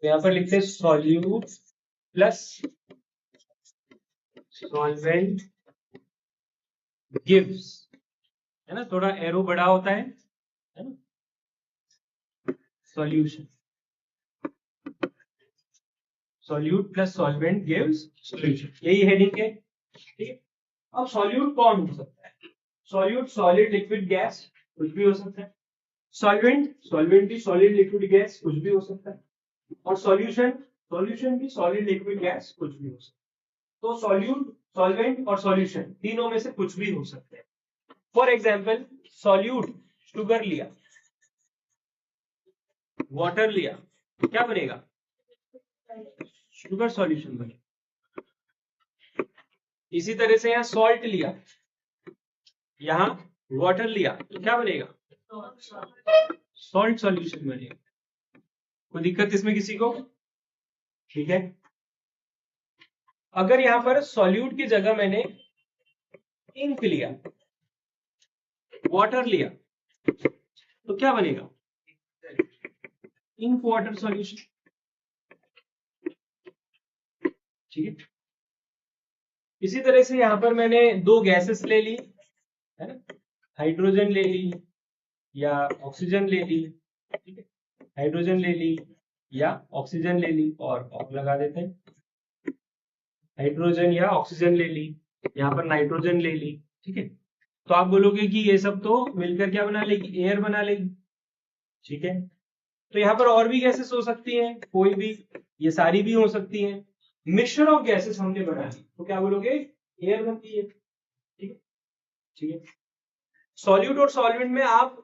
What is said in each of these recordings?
तो यहाँ पर लिखते हैं सॉल्यूट प्लस सॉल्वेंट गिव्स, है ना, थोड़ा एरो बड़ा होता है ना, solution, solute plus solvent gives solution, यही हेडिंग है। ठीक है, अब सॉल्यूट कौन हो सकता है? सॉल्यूट सॉलिड लिक्विड गैस कुछ भी हो सकता है, सॉल्वेंट सॉल्वेंट भी सॉलिड लिक्विड गैस कुछ भी हो सकता है, और सॉल्यूशन सॉल्यूशन भी सॉलिड लिक्विड गैस कुछ भी हो सकता है। तो सॉल्यूट सॉल्वेंट और सॉल्यूशन तीनों में से कुछ भी हो सकते हैं। फॉर एग्जाम्पल सॉल्यूट शुगर लिया, वाटर लिया, क्या बनेगा? शुगर सॉल्यूशन बनेगा। इसी तरह से यहां सॉल्ट लिया, यहां वाटर लिया, तो क्या बनेगा? सॉल्ट सॉल्यूशन बनेगा। कोई दिक्कत इसमें किसी को? ठीक है, अगर यहां पर सॉल्यूट की जगह मैंने इंक लिया, वाटर लिया, तो क्या बनेगा? Ink water solution. ठीक है, इसी तरह से यहां पर मैंने दो गैसेस ले ली, है ना, हाइड्रोजन ले ली या ऑक्सीजन ले ली। ठीक है, हाइड्रोजन ले ली या ऑक्सीजन ले ली, और लगा देते हैं, हाइड्रोजन या ऑक्सीजन ले ली, यहां पर नाइट्रोजन ले ली। ठीक है, तो आप बोलोगे कि ये सब तो मिलकर क्या बना लेगी? एयर बना लेगी। ठीक है, तो यहाँ पर और भी गैसेस हो सकती हैं, कोई भी, ये सारी भी हो सकती हैं। मिक्सचर ऑफ गैसेस हमने बना ली तो क्या बोलोगे? एयर बनती है। ठीक है, ठीक है, सॉल्यूट और सॉल्वेंट में आप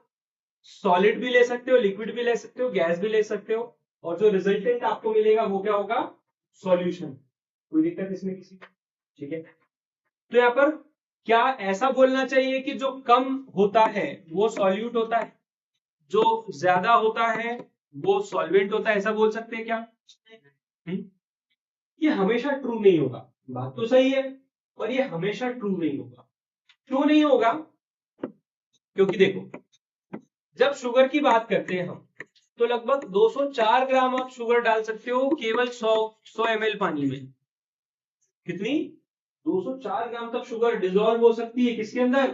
सॉलिड भी ले सकते हो, लिक्विड भी ले सकते हो, गैस भी ले सकते हो, और जो रिजल्टेंट आपको मिलेगा वो क्या होगा? सॉल्यूशन। कोई दिक्कत इसमें किसी? ठीक है, तो यहाँ पर क्या ऐसा बोलना चाहिए कि जो कम होता है वो सॉल्यूट होता है, जो ज्यादा होता है वो सॉल्वेंट होता है, ऐसा बोल सकते हैं क्या? ये हमेशा ट्रू नहीं होगा। बात तो सही है, पर ये हमेशा ट्रू नहीं होगा। क्यों नहीं होगा? क्योंकि देखो, जब शुगर की बात करते हैं हम, तो लगभग 204 ग्राम आप शुगर डाल सकते हो केवल 100 ml पानी में। कितनी? 204 ग्राम तक शुगर डिजोल्व हो सकती है किसके अंदर?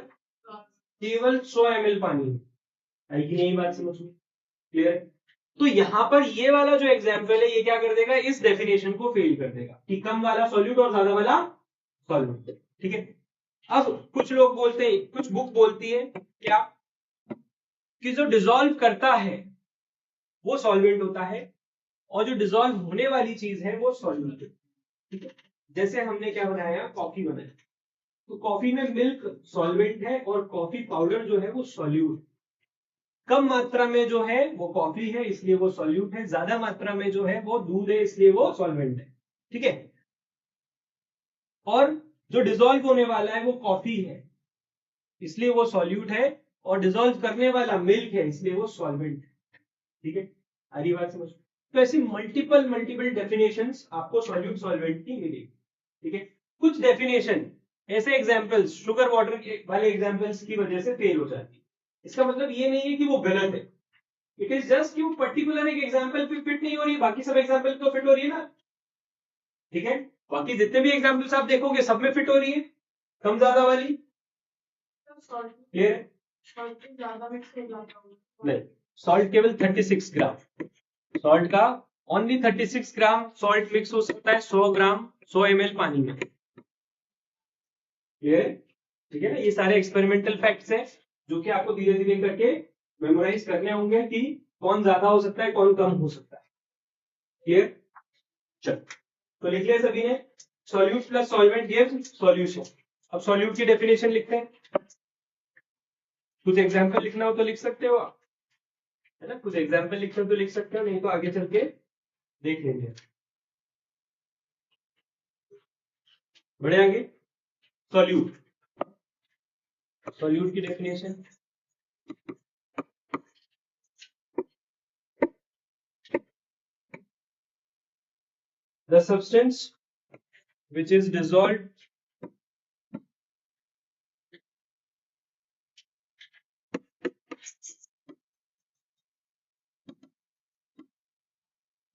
केवल 100 ml पानी में। है कि नहीं? बात समझ में क्लियर है? तो यहां पर ये वाला जो एग्जाम्पल है ये क्या कर देगा? इस डेफिनेशन को फेल कर देगा कि कम वाला सॉल्यूट और ज्यादा वाला सॉल्वेंट। ठीक है, अब कुछ लोग बोलते हैं, कुछ बुक बोलती है क्या, कि जो डिसॉल्व करता है वो सॉल्वेंट होता है, और जो डिसॉल्व होने वाली चीज है वो सॉल्यूट है। ठीक है, जैसे हमने क्या बनाया? कॉफी बनाया, तो कॉफी में मिल्क सॉल्वेंट है और कॉफी पाउडर जो है वो सॉल्यूट। कम मात्रा में जो है वो कॉफी है इसलिए वो सॉल्यूट है, ज्यादा मात्रा में जो है वो दूध है इसलिए वो सॉल्वेंट है। ठीक है, और जो डिसॉल्व होने वाला है वो कॉफी है इसलिए वो सॉल्यूट है, और डिसॉल्व करने वाला मिल्क है इसलिए वो सॉल्वेंट है। ठीक है, आ रही बात समझ? तो ऐसी मल्टीपल मल्टीपल डेफिनेशंस आपको सॉल्यूट सॉल्वेंट की मिलेगी। ठीक है, कुछ डेफिनेशन ऐसे एग्जांपल्स शुगर वाटर वाले एग्जांपल्स की वजह से फेल हो जाती है। इसका मतलब ये नहीं है कि वो गलत है, इट इज जस्ट कि वो पर्टिकुलर एक एग्जांपल पे फिट नहीं हो रही, बाकी सब एग्जांपल तो फिट हो रही है ना। ठीक है, बाकी जितने भी एग्जांपल्स आप देखोगे सब में फिट हो रही है, कम ज्यादा वाली। क्लियर है? नहीं, सॉल्ट केवल 36 ग्राम, सॉल्ट का ओनली 36 ग्राम सॉल्ट मिक्स हो सकता है 100 ग्राम 100 ml पानी में। क्लियर? ठीक है ना, ये सारे एक्सपेरिमेंटल फैक्ट्स हैं जो कि आपको धीरे धीरे करके मेमोराइज करने होंगे कि कौन ज्यादा हो सकता है कौन कम हो सकता है। क्लियर? चल, तो लिख लिया सभी ने, solute plus solvent gives solution. अब सॉल्यूट की डेफिनेशन लिखते हैं, कुछ एग्जांपल लिखना हो तो लिख सकते हो आप, है ना, कुछ एग्जांपल लिखते हो तो लिख सकते हो, नहीं तो आगे चल के देख लेंगे। बढ़े आगे, सॉल्यूट, सॉल्यूट की definition, the substance which is dissolved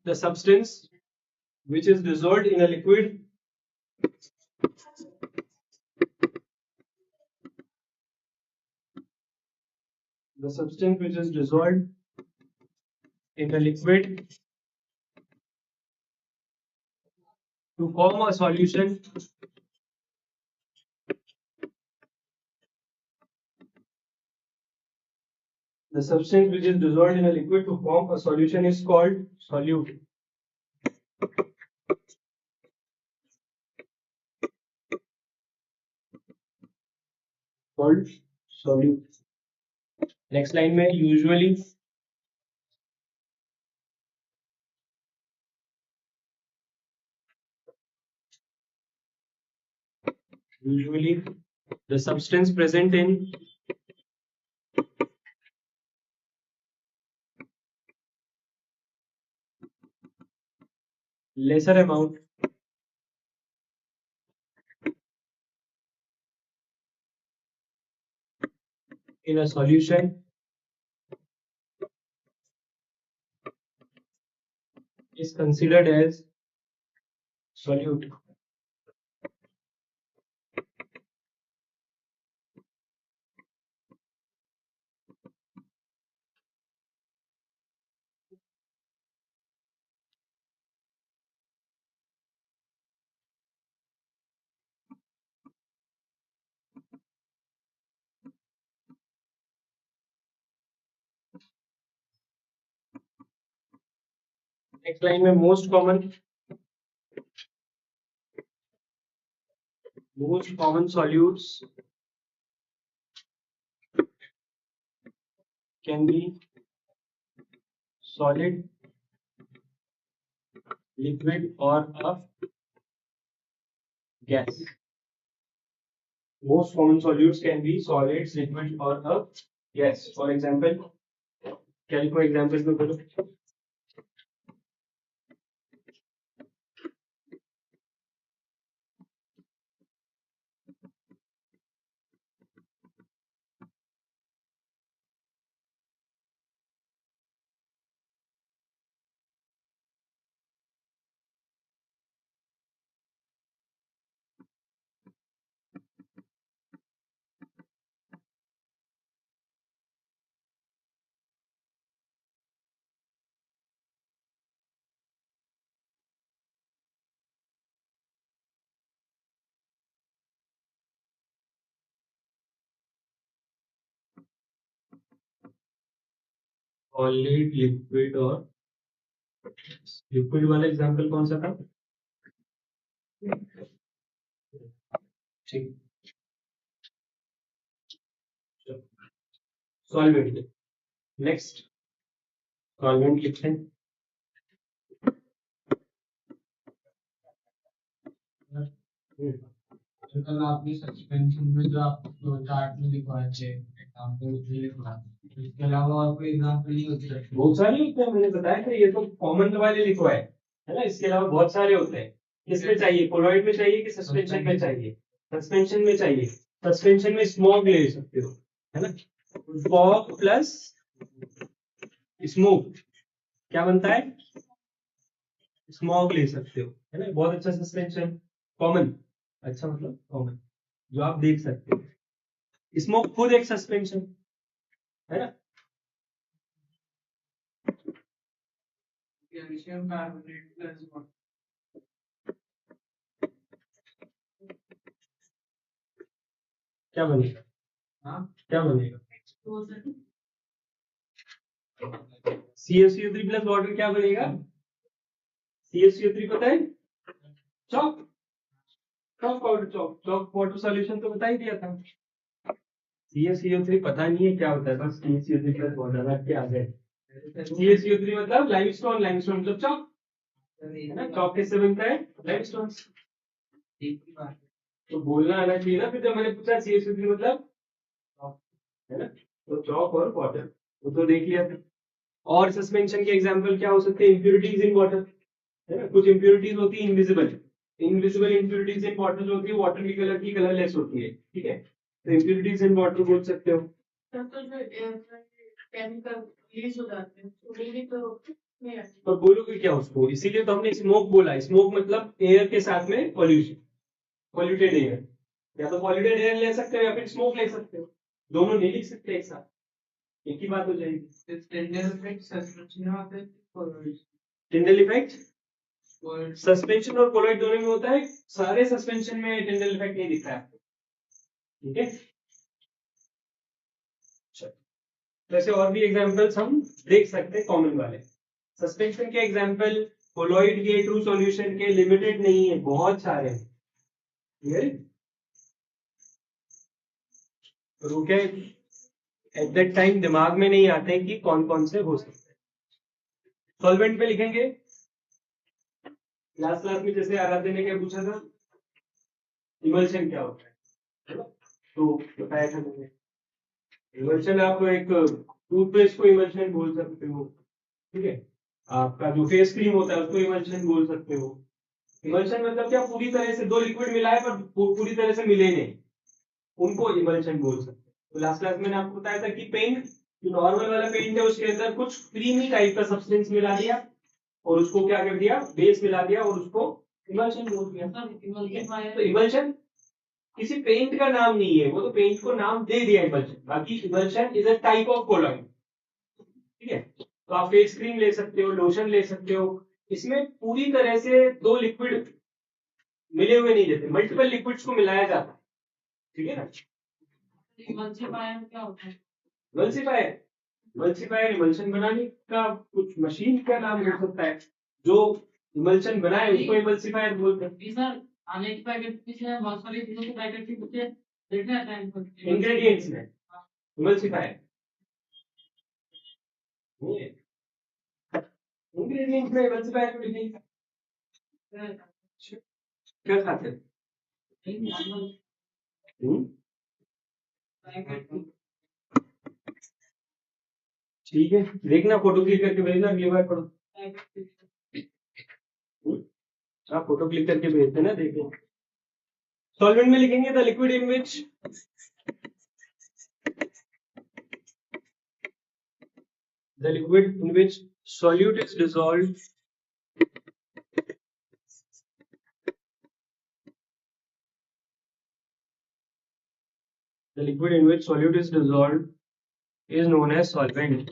the substance which is dissolved in a liquid to form a solution the substance which is dissolved in a liquid to form a solution is called solute. Called solute. Next line में usually the substance present in lesser amount in a solution is considered as solute. Next line में most common solutes can be solid, liquid or a gas. Most common solutes can be solids, liquid or a gas. For example, क्या लिखो examples में बोलो. Solid, liquid और liquid वाला example कौन सा था? ठीक, सॉल्वेंट. नेक्स्ट सॉल्वेंट लिखते हैं. कल आपने सस्पेंशन में जो आप चार्ट में लिखवाए थे एग्जांपल लिखवा, इसके अलावा और कोई एग्जांपल नहीं होते? बहुत सारे होते हैं, मैंने बताया था, ये तो कॉमन वाले लिखवाए है ना. इसके अलावा बहुत सारे होते हैं. किस में चाहिए? कोलॉइड में चाहिए कि सस्पेंशन में चाहिए? सस्पेंशन में चाहिए. सस्पेंशन में स्मोक ले सकते हो है ना. फॉग प्लस स्मोक क्या बनता है? स्मॉग ले सकते हो है ना. बहुत अच्छा सस्पेंशन. कॉमन, अच्छा मतलब कॉमन जो आप देख सकते हो. स्मोक खुद एक सस्पेंशन है ना. कैल्शियम कार्बोनेट प्लस क्या बनेगा? हाँ क्या बनेगा? CaCO3 प्लस वाटर क्या बनेगा? CaCO3 पता है? Chalk, chalk powder, chalk water solution तो बता ही दिया था. CaCO3 पता नहीं है क्या होता है, बस CaCO3 प्लस वाटर रख के आ गए. CaCO3 मतलब लाइमस्टोन, लाइमस्टोन मतलब चॉक है ना. चॉक किससे बनता है? लाइमस्टोन. तो बोलना आना चाहिए ना फिर जब मैंने पूछा CaCO3 मतलब है ना. तो चॉक और वाटर वो तो देख लिया फिर. और सस्पेंशन के एग्जांपल क्या हो सकते हैं? इंप्योरिटीज इन वाटर है ना. कुछ इंप्योरिटीज होती है invisible. Invisible impurities in water जो होती है वाटर की कलर की कलरलेस होती है. ठीक है, तो इंप्योरिटीज इन वाटर बोल सकते हो. तो जो केमिकल रिलीज हो जाते हैं तो भी तो पर बोलोगे क्या उसको, इसीलिए तो हमने स्मोक बोला। स्मोक मतलब एयर के साथ में पॉल्यूशन, पॉल्यूटेड एयर। या तो पॉल्यूटेड एयर ले सकते हो या फिर स्मोक ले सकते हो, दोनों नहीं लिख सकते एक साथ, एक ही बात हो जाएगी। टिंडल इफेक्ट सस्पेंशन और कोलॉइड दोनों में होता है, सारे सस्पेंशन में टिंडल इफेक्ट नहीं दिखता है। ठीक है, वैसे और भी एग्जांपल्स हम देख सकते हैं कॉमन वाले। सस्पेंशन के एग्जांपल कोलॉइड के, ट्रू सॉल्यूशन के लिमिटेड नहीं है, बहुत सारे हैं। रुके एट दैट टाइम दिमाग में नहीं आते कि कौन कौन से हो सकते हैं। सॉल्वेंट पे लिखेंगे, लास्ट क्लास में जैसे आराध्य ने क्या पूछा था, इमल्शन क्या होता है ना? तो बताया था मैंने, इमल्शन आप एक टूथपेस्ट को इमल्शन बोल सकते हो, ठीक है। आपका जो फेस क्रीम होता है उसको इमल्शन बोल सकते हो। इमल्शन मतलब क्या, पूरी तरह से दो लिक्विड मिलाए पर पूरी तरह से मिले नहीं, उनको इमल्शन बोल सकते हैं। तो लास्ट क्लास में आपको बताया था कि पेंट, जो नॉर्मल वाला पेंट है उसके अंदर कुछ क्रीमी टाइप का सब्सटेंस मिला दिया और उसको क्या कर दिया, बेस मिला दिया और उसको इमल्शन बोल दिया। तो इमल्शन किसी पेंट का नाम नहीं है, वो तो पेंट को नाम दे दिया इमल्शन। बाकी emulsion is a type of colloid, ठीक है। तो आप फेस क्रीम ले सकते हो, लोशन ले सकते हो, इसमें पूरी तरह से दो लिक्विड मिले हुए नहीं देते, मल्टीपल लिक्विड्स को मिलाया जाता है, ठीक है ना। क्या होता है इमल्सिफायर? इमल्सिफायर इमल्शन बनाने का कुछ मशीन का नाम हो सकता है, जो इमल्शन बनाए उसको इमल्सिफायर बोलते हैं। सर आने के पैकेट पीछे बहुत सारी चीजों के पैकेट के पीछे देखना है इंग्रेडिएंट्स में इमल्सिफायर, इंग्रेडिएंट्स में इमल्सिफायर को लिखेंगे। क्या खाते हैं? ठीक है, देखना फोटो क्लिक करके भेजना, अगली बार पढ़ो। आप फोटो क्लिक करके भेजते ना, देखें। सॉल्वेंट में लिखेंगे the liquid in which solute is dissolved the liquid in which solute is dissolved is known as solvent.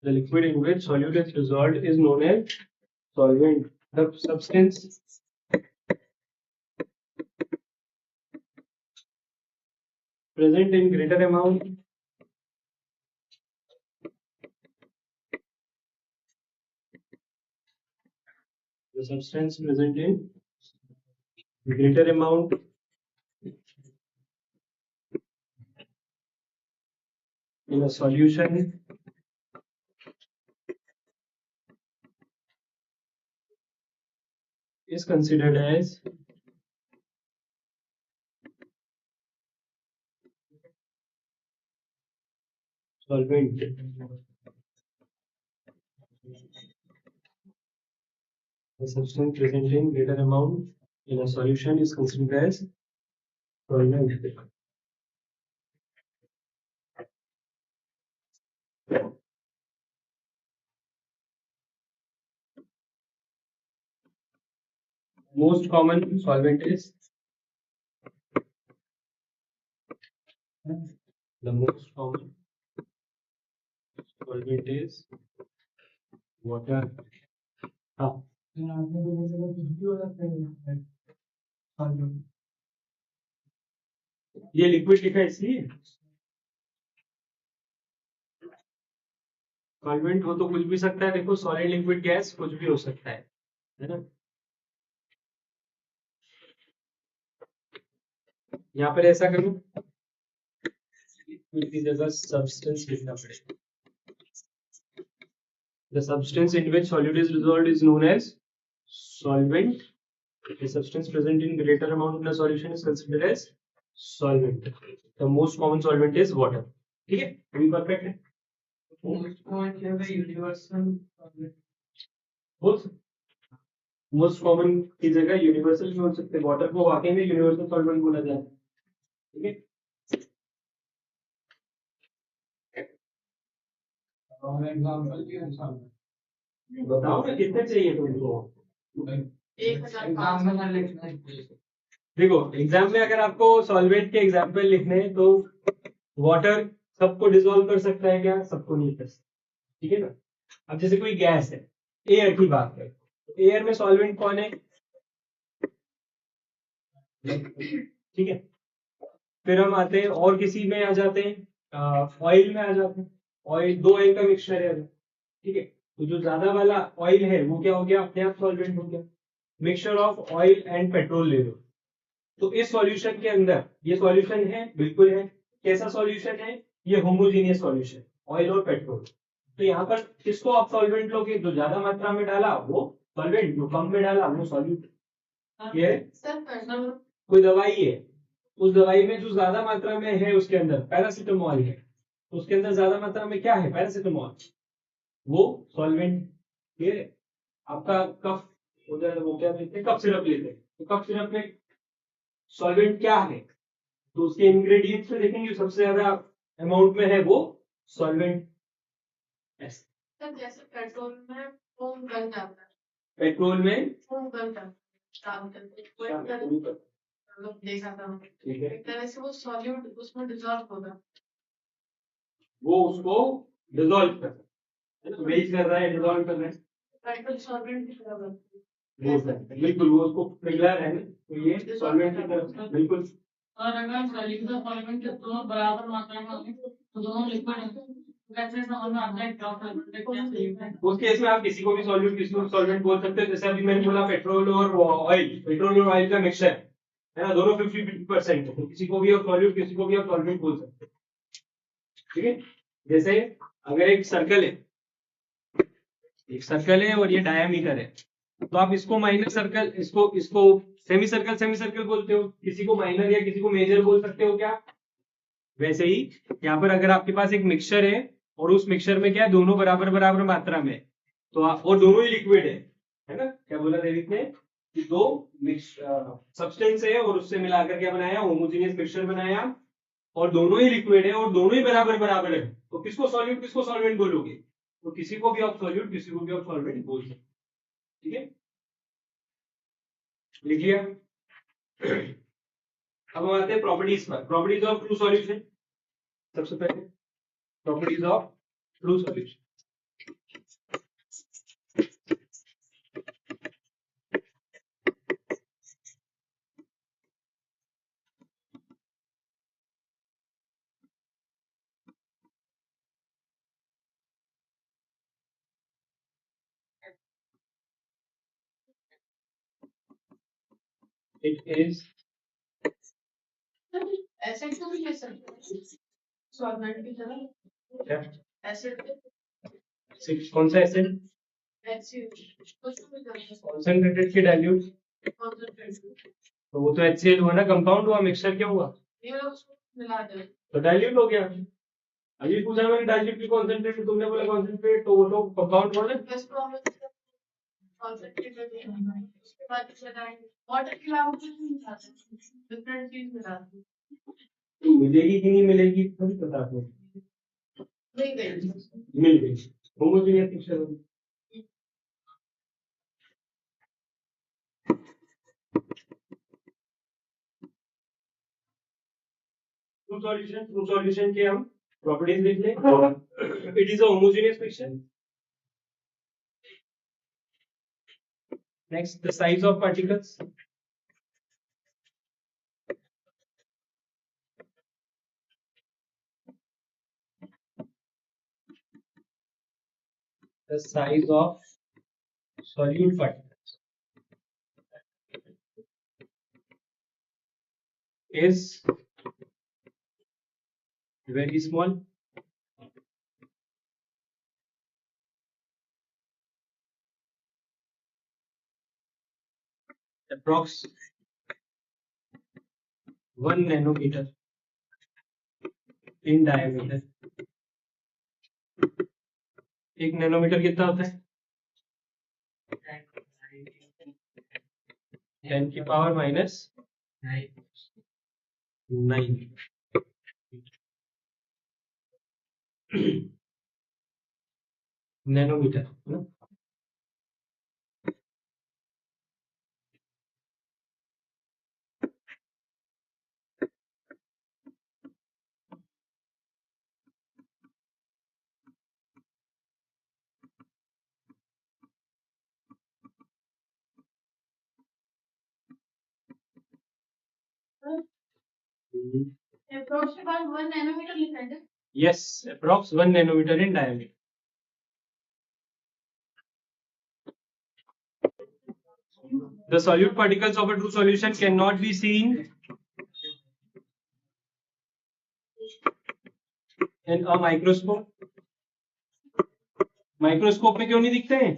The liquid in which solute is dissolved is known as solvent. The substance present in greater amount in a solution is considered as solvent. The substance present in greater amount in a solution is considered as solvent. Most common solvent is water. हाँ, ये liquid लिखा है इसलिए solvent हो तो कुछ भी सकता है। देखो सॉलिड लिक्विड गैस कुछ भी हो सकता है ना। यहाँ पर ऐसा करूं, लिक्विड की जगह सब्सटेंस लिखना पड़ेगा। The substance in which solute is dissolved is known as solvent. The substance present in greater amount in a solution is considered as solvent. The most common solvent is water. ठीक है, अभी perfect है। Most common की जगह universal भी हो सकते हैं। वाटर को वाकई में यूनिवर्सल सॉल्वेंट बोला जाए, ठीक है। और एग्जांपल के अनुसार बताओ ना कितने चाहिए तुमको। एग्जाम में ना लिखना है। देखो एग्जाम में अगर आपको सॉल्वेंट के एग्जाम्पल लिखने हैं तो वाटर सबको डिसॉल्व कर सकता है क्या? सबको नहीं कर सकता, ठीक है ना। अब जैसे कोई गैस है, एयर की बात है, एयर में सॉल्वेंट कौन है? ठीक है। फिर हम आते हैं और किसी में आ जाते हैं, ऑयल में आ जाते हैं। ऑयल, दो ऑयल का मिक्सचर है, ठीक है। तो जो ज्यादा वाला ऑयल है वो क्या हो गया? अपने आप सॉल्वेंट हो गया। Mixture of oil and petrol ले लो, तो इस सॉल्यूशन के अंदर ये सॉल्यूशन है, बिल्कुल है। कैसा सॉल्यूशन है? ये होमोजीनियस सॉल्यूशन, ऑयल और पेट्रोल। तो यहाँ पर किसको आप सॉल्वेंट लोगे? जो ज्यादा मात्रा में डाला वो सॉल्वेंट, जो कम में डाला वो सॉल्यूट। ये कोई दवाई है, उस दवाई में जो ज्यादा मात्रा में है उसके अंदर पैरासिटामोल है, तो उसके अंदर ज्यादा मात्रा में क्या है? पैरासिटामोल, वो सॉल्वेंट। ये आपका कफ हो जाए, वो क्या लेते हैं? कफ सिरप लेते हैं, तो कफ सिरप में सॉल्वेंट क्या है? तो उसके इंग्रेडिएंट्स में देखेंगे सबसे ज्यादा अमाउंट में है वो सॉल्वेंट। जैसे पेट्रोल में फोम गल जाता है, पेट्रोल में फोम गल जाता है, देखा था ठीक है, एक तरह से वो सॉल्यूट उसमें डिजॉल्व होगा, वो उसको डिसॉल्व कर रहा है, वेज कर रहा है, डिसॉल्व कर रहा है। पेट्रोल सॉल्वेंट की तरह बनती है। बिल्कुल, वो उसको पिघला रहा है ना, तो ये सॉल्वेंट की तरफ बिल्कुल। और अगर सॉल्यूट और सॉल्वेंट दोनों बराबर मात्रा में हों तो दोनों लिक्विड हैं, तो कैसे समझ में आता है क्या सॉल्वेंट है क्या सॉल्यूट है? उस केस में आप किसी को भी सॉल्यूट, किसी को सॉल्वेंट बोल सकते हो। जैसे अभी मैंने बोला पेट्रोल और ऑयल, पेट्रोल और ऑयल का मिक्सचर है ना, दोनों 50-50% है, तो किसी को भी आप सॉल्यूट, किसी को भी आप सॉल्वेंट बोल सकते हो, ठीक है। जैसे अगर एक सर्कल है, एक सर्कल है और ये डायामीटर है, तो आप इसको माइनर सर्कल, इसको इसको सेमी सर्कल, सेमी सर्कल बोलते हो। किसी को माइनर या किसी को मेजर बोल सकते हो क्या? वैसे ही यहाँ पर अगर आपके पास एक मिक्सचर है और उस मिक्सचर में क्या है? दोनों बराबर बराबर मात्रा में, तो आप, और दोनों ही लिक्विड है ना। क्या बोला देविक ने कि दो मिक्स सब्सटेंस है और उससे मिलाकर क्या बनाया? होमोजेनियस मिक्सचर बनाया, और दोनों ही लिक्विड है और दोनों ही बराबर बराबर है, तो किसको सॉल्यूट, किसको सॉल्वेंट बोलोगे? तो किसी को भी आप सॉल्यूट, किसी को भी आप सॉल्वेंट बोल सकते, ठीक है। लिख लिया। अब हम आते हैं प्रॉपर्टीज पर। Properties of true solution. सबसे पहले properties of true solution. It is acid को भी ले सकते हैं सॉल्वेंट की तरह, क्या? एसिड कौन सा एसिड? एसिड कुछ भी कर सकते कॉन्सेंट्रेटेड की डाइल्यूट, हैं, कॉन्सेंट्रेट तो वो तो HCl हुआ ना, कंपाउंड हुआ, मिक्सचर क्या हुआ? ये वाला उसको मिला दे, तो डाइल्यूट हो गया। अभी पूछा मैंने डाइल्यूट की कॉन्सेंट्रेट, तुमने बोला कॉन्सेंट्रेट, तो वो तो कंपाउंड हुआ ना। इसको हम कॉन्सेंट्रेट करके उसके बाद लगाएंगे वाटर के अलावा कुछ नहीं मिला सकते, डिफरेंट चीज मिला सकते, तो मिलेगी कि नहीं मिलेगी थोड़ी पता आपको। नहीं गई मिल गई, होमोजेनियस मिक्सचर हो गई। ट्रू सॉल्यूशन के हम प्रॉपर्टीज लिख लें। It is a homogeneous mixture. Next, the size of particles. The size of solute particles is very small. Approx 1 nanometer in diameter. 1 nanometre कितना होता है? 10 की पावर माइनस 9। नैनोमीटर है ना। अप्रोच के बाद 1 नैनोमीटर लिखा है। Yes, approx 1 nanometer in diameter. The solute particles of a true solution cannot be seen in a microscope. Microscope में क्यों नहीं दिखते हैं?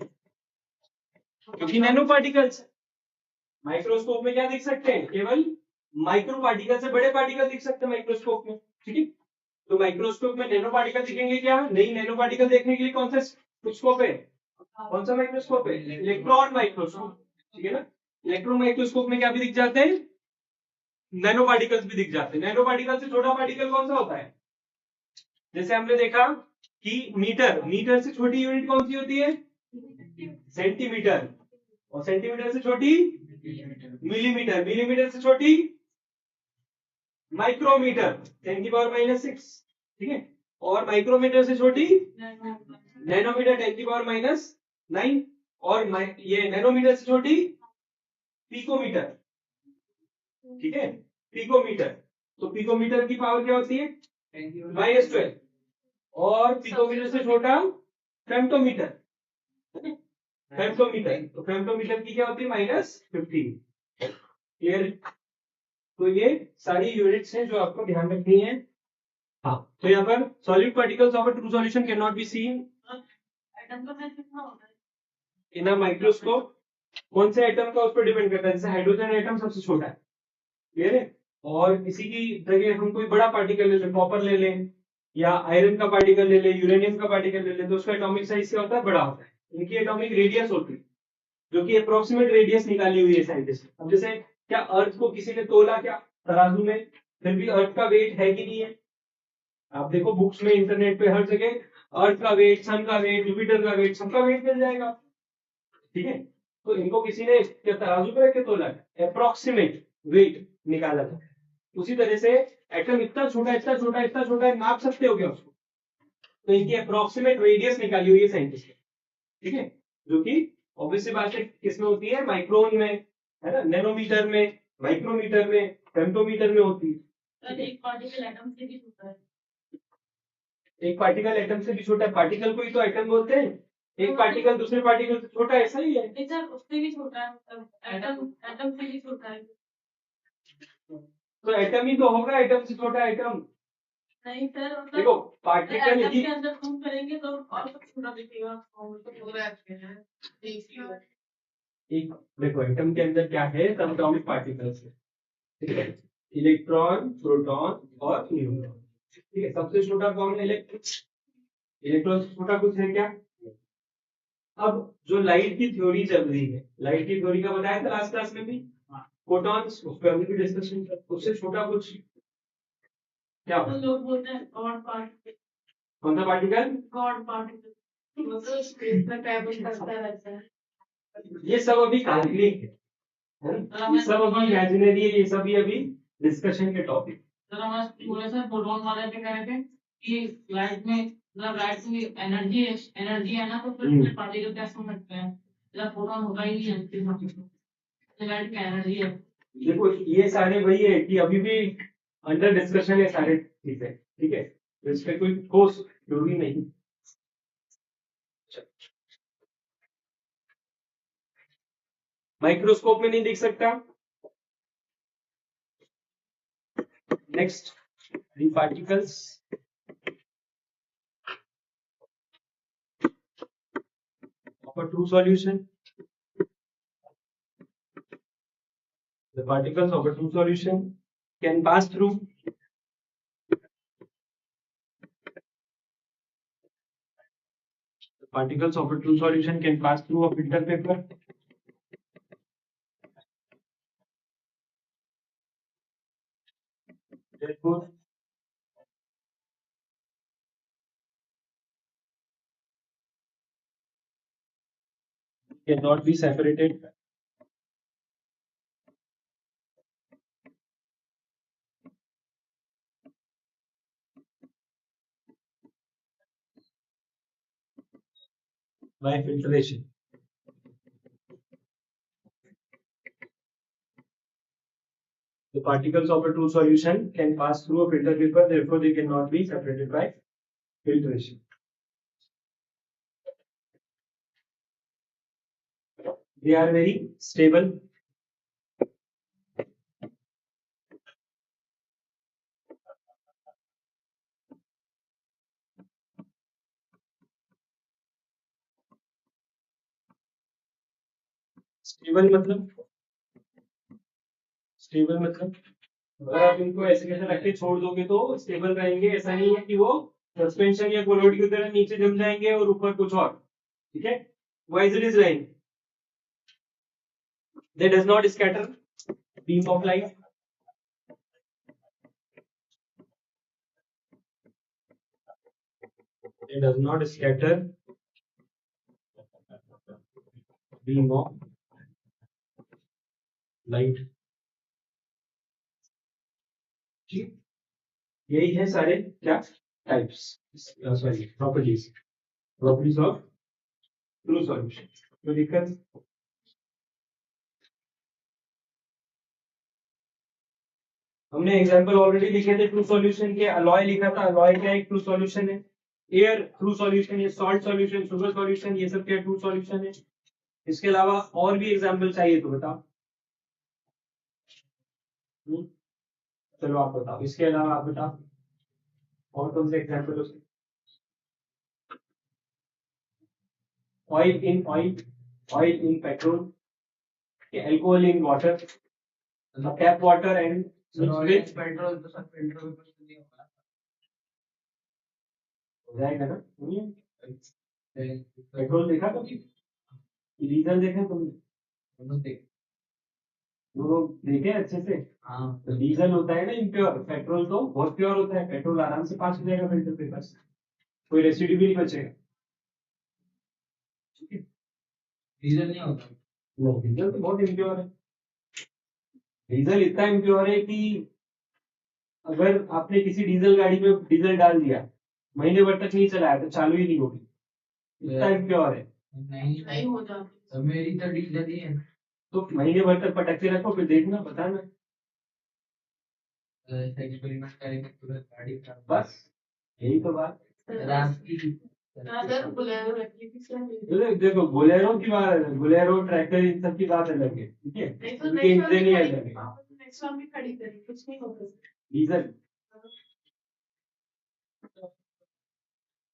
क्योंकि नैनो पार्टिकल्स। माइक्रोस्कोप में क्या दिख सकते हैं? केवल माइक्रो पार्टिकल से बड़े पार्टिकल दिख सकते हैं माइक्रोस्कोप में, ठीक है। तो माइक्रोस्कोप में नैनो पार्टिकल दिखेंगे क्या? नहीं, नैनो पार्टिकल देखने के लिए कौन सा स्कोप है? कौन सा माइक्रोस्कोप है? इलेक्ट्रॉन माइक्रोस्कोप, ठीक है ना। इलेक्ट्रॉन माइक्रोस्कोप में क्या भी दिख जाते हैं? नैनो पार्टिकल्स भी दिख जाते हैं। नैनो पार्टिकल से छोटा पार्टिकल कौन सा होता है? जैसे हमने देखा कि मीटर से छोटी यूनिट कौन सी होती है? सेंटीमीटर। और सेंटीमीटर से छोटी मिलीमीटर। मिलीमीटर से छोटी माइक्रोमीटर, 10⁻⁻⁶, ठीक है। और माइक्रोमीटर से छोटी नैनोमीटर, 10⁻⁹। और ये नैनोमीटर से छोटी पिकोमीटर, ठीक है। पिकोमीटर, तो पिकोमीटर की पावर क्या होती है? -12। और पिकोमीटर से छोटा फेम्टोमीटर, फेम्टोमीटर, तो फेम्टोमीटर की क्या होती है? -15। क्लियर? तो ये सारी यूनिट्स हैं जो आपको ध्यान रखनी है। हाँ, तो यहाँ पर solid particles of a true solution can not be seen atom का साइज कितना होता है? इन अ माइक्रोस्कोप। कौन से एटम का उस पर डिपेंड करता है? जैसे हाइड्रोजन एटम सबसे छोटा है, क्लियर है। और इसी की जगह हम कोई बड़ा पार्टिकल ले लें, कॉपर ले लें, या आयरन का पार्टिकल ले लें, यूरेनियम का पार्टिकल ले लें, तो उसका एटॉमिक साइज क्या होता है? बड़ा होता है। इनकी एटॉमिक रेडियस होती है, जो कि अप्रोक्सीमेट रेडियस निकाली हुई है साइंटिस्ट। अब जैसे क्या अर्थ को किसी ने तोला क्या तराजू में? फिर भी अर्थ का वेट है कि नहीं है? आप देखो बुक्स में, इंटरनेट पे, हर जगह अर्थ का वेट, सन का वेट, जुपिटर का वेट, सबका वेट मिल जाएगा, ठीक है। तो इनको किसी ने क्या तराजू पे रख के तोला? अप्रोक्सीमेट वेट निकाला था। उसी तरह से एटम इतना छोटा, इतना छोटा, इतना छोटा है, नाप सकते हो क्या उसको? तो इनकी अप्रोक्सीमेट रेडियस निकाली हुई है साइंटिस्ट ने, ठीक है। जो कि ऑब्वियसली बात है, किसमें होती है? माइक्रोन में, है ना, नैनोमीटर में, माइक्रोमीटर में, फेम्टोमीटर में होती है। एक पार्टिकल एटम से भी छोटा है। एक पार्टिकल एटम से भी छोटा है। पार्टिकल को ही तो एटम बोलते हैं। एक पार्टिकल दूसरे पार्टिकल से छोटा है, ऐसा ही है। नहीं सर, उससे भी छोटा है, एटम एटम से भी छोटा है। तो एटम ही तो होगा, एटम से छोटा एटम। नहीं सर, देखो पार्टिकल एटम ही, के अंदर जूम करेंगे तो और सब छोटा दिखेगा। एक देखो एटम के अंदर क्या है? सब एटॉमिक पार्टिकल्स है, ठीक है। इलेक्ट्रॉन, प्रोटॉन और न्यूट्रॉन, ठीक है। सबसे छोटा कौन है? इलेक्ट्रॉन से छोटा कुछ है क्या? अब जो लाइट की थ्योरी चल रही है, लाइट की थ्योरी का बताया था लास्ट क्लास में भी, फोटॉन्स, उस पर अभी भी डिस्कशन, उससे छोटा कुछ क्या तो होगा? लोग बोलते हैं गॉड पार्टिकल। कौन सा पार्टिकल? गॉड पार्टिकल, मतलब स्पेस में ट्रैवल करता रहता है। ये सब अभी काल्पनिक है ना? ये सब अभी इमेजिनरी है, ये सब ही अभी डिस्कशन के टॉपिक। सर हमारे पूरे सर प्रोटॉन वाले पे कह रहे थे कि लाइट में, मतलब लाइट में एनर्जी है ना, तो फिर पार्टिकल कैसे हो सकते हैं जब प्रोटॉन होता ही नहीं है, तो लाइट की एनर्जी है। देखो ये सारे वही है कि अभी भी अंडर डिस्कशन है सारे चीजें, ठीक है। तो इस पे कोई ठोस थ्योरी नहीं। माइक्रोस्कोप में नहीं दिख सकता। Next, the particles of a true solution. The particles of a true solution can pass through particles of a true solution can pass through a filter paper. Therefore, can not be separated by filtration. The particles of a true solution can pass through a filter paper, therefore they cannot be separated by filtration. They are very stable. Stable मतलब अगर आप इनको ऐसे कैसे रख के छोड़ दोगे तो स्टेबल रहेंगे। ऐसा नहीं है कि वो सस्पेंशन या कोलोडी की तरह नीचे जम जाएंगे और ऊपर कुछ और, ठीक है। वाइज इट इज रहेंगे। They does not scatter beam of light. They does not scatter beam of light. ठीक, यही है सारे क्या types, sorry properties of true solution. तो दिक्कत हमने एग्जांपल ऑलरेडी लिखे थे ट्रू सॉल्यूशन के। अलॉय लिखा था, अलॉय क्या एक ट्रू सॉल्यूशन है। एयर ट्रू सॉल्यूशन है, सॉल्ट सॉल्यूशन, शुगर सॉल्यूशन, ये सब क्या ट्रू सॉल्यूशन है। इसके अलावा और भी एग्जांपल चाहिए तो बताओ। चलो आप बताओ, इसके अलावा आप बताओ और कौन से एग्जांपल हो सकते। Oil in oil, oil in petrol, alcohol in water, tap water and petrol तो सब फिल्टर में कुछ नहीं होगा, हो जाएगा ना। पेट्रोल देखा कभी, डीजल देखा तुमने? दोनों देखे अच्छे से। हाँ तो डीजल होता है ना इम्प्योर, पेट्रोल तो बहुत प्योर होता है। पेट्रोल आराम से पास हो जाएगा फिल्टर पेपर से, कोई रेसिड्यू भी नहीं बचेगा। ठीक है, डीजल नहीं होता। नहीं, डीजल तो बहुत इम्प्योर है। डीजल इतना इम्प्योर है कि अगर आपने किसी डीजल गाड़ी में डीजल डाल दिया, महीने भर तक नहीं चलाया तो चालू ही नहीं होगी, इतना इम्प्योर है। नहीं हो जाती। तो मेरी तो डीजल ही है, तो महीने भर तक पटक के रखो, फिर देखना, बताना। एक्सपेरिमेंट करेंगे पूरा गाड़ी का। बस यही तो बात। रात की सर बोलेरो रखी थी सर। देखो बोलेरो की बात है, बोलेरो ट्रैक्टर इन सब की बात अलग है, ठीक है। नहीं तो उनके इंजन ही अलग है। नेक्स्ट वन भी खड़ी करी, कुछ नहीं होगा। डीजल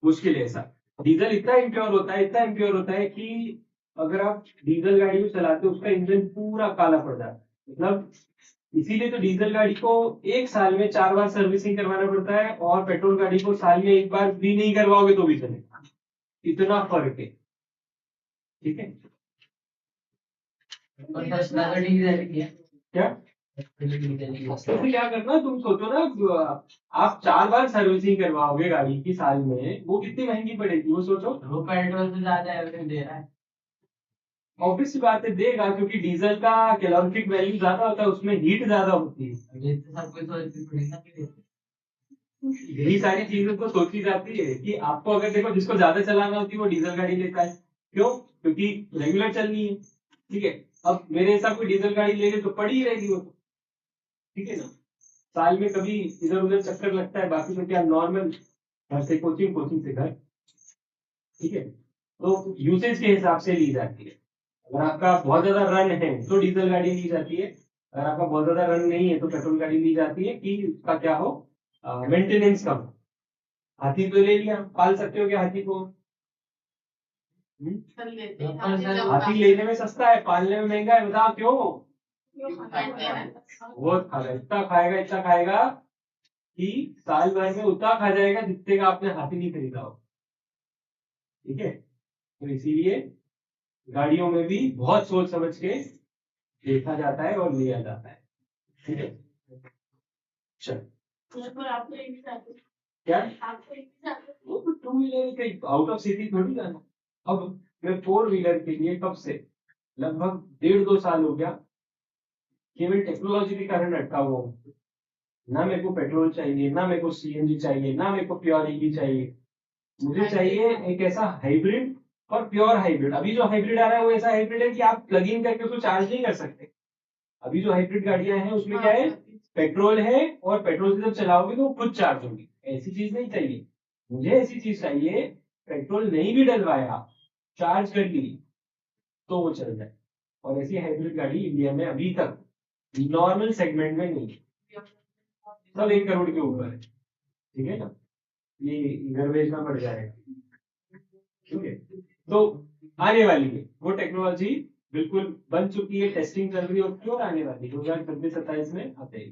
मुश्किल है ऐसा। डीजल इतना इम्प्योर होता है, इतना इम्प्योर होता है कि अगर आप डीजल गाड़ी को चलाते हो उसका इंजन पूरा काला पड़ जाता है। मतलब इसीलिए तो डीजल गाड़ी को एक साल में 4 बार सर्विसिंग करवाना पड़ता है, और पेट्रोल गाड़ी को साल में एक बार भी नहीं करवाओगे तो भी चलेगा। इतना फर्क है, ठीक है। और फर्स्ट वाला डीजल ही है क्या तो क्या करना, तुम सोचो ना, आप 4 बार सर्विसिंग करवाओगे गाड़ी की साल में, वो कितनी महंगी पड़ेगी वो सोचो। वो पेट्रोल से ज्यादा एवरेज दे रहा है। ऑब्वियस सी बात है देगा, क्योंकि डीजल का कैलोरीफिक वैल्यू ज्यादा होता है, उसमें हीट ज्यादा होती है। ये तो सब कुछ सोचते थोड़ी ना कि यही सारी चीजें तो सोची जाती है कि आपको अगर देखो जिसको ज्यादा चलाना होती है वो डीजल गाड़ी लेता है। क्यों? क्योंकि रेगुलर चलनी है, ठीक है। अब मेरे हिसाब कोई डीजल गाड़ी लेके तो पड़ी ही रहेगी वो तो, ठीक है ना। साल में कभी इधर उधर चक्कर लगता है, बाकी तो क्या नॉर्मल घर से कोचिंग, कोचिंग से घर, ठीक है। तो यूसेज के हिसाब से ली जाती है। अगर आपका बहुत ज्यादा रन है तो डीजल गाड़ी ली जाती है, अगर आपका बहुत ज्यादा रन नहीं है तो पेट्रोल गाड़ी ली जाती है कि उसका क्या हो, मेंटेनेंस कम। हाथी तो ले लिया, पाल सकते हो क्या हाथी को? कर लेते हैं। हाथी लेने में सस्ता है, पालने में महंगा है, बताओ क्यों? वो इतना खाएगा, इतना खाएगा कि साल भर में उतना खा जाएगा जितने का आपने हाथी नहीं खरीदा हो, ठीक है। तो इसीलिए गाड़ियों में भी बहुत सोच समझ के देखा जाता है और लिया जाता है, ठीक है। चल आपको एक ही साथ क्या, आपको एक ही साथ वो तो 2 व्हीलर कहीं आउट ऑफ सिटी थोड़ी जाना। अब मैं 4 व्हीलर के लिए कब से लगभग 1.5-2 साल हो गया केवल टेक्नोलॉजी के कारण अटका हुआ हूँ। ना मेरे को पेट्रोल चाहिए, ना मेरे को सीएनजी चाहिए, ना मेरे को प्योर ईवी चाहिए। मुझे चाहिए एक ऐसा हाइब्रिड और प्योर हाइब्रिड। अभी जो हाइब्रिड आ रहा है वो ऐसा हाइब्रिड है कि आप प्लग इन करके उसको चार्ज नहीं कर सकते। अभी जो हाइब्रिड गाड़ियां हैं उसमें क्या है, पेट्रोल है और पेट्रोल से जब चलाओगे तो वो खुद चार्ज होगी। ऐसी चीज नहीं चाहिए मुझे, ऐसी चीज चाहिए पेट्रोल नहीं भी डलवाया, चार्ज कर ली तो वो चल जाए। और ऐसी हाइब्रिड गाड़ी इंडिया में अभी तक नॉर्मल सेगमेंट में नहीं है। सब 1 करोड़ के ऊपर है, ठीक है ना। ये घर बेचना पड़ जाएगा, ठीक है। तो आने वाली है वो टेक्नोलॉजी, बिल्कुल बन चुकी है, टेस्टिंग चल रही है और क्यों आने वाली 2026-27 में आते ही।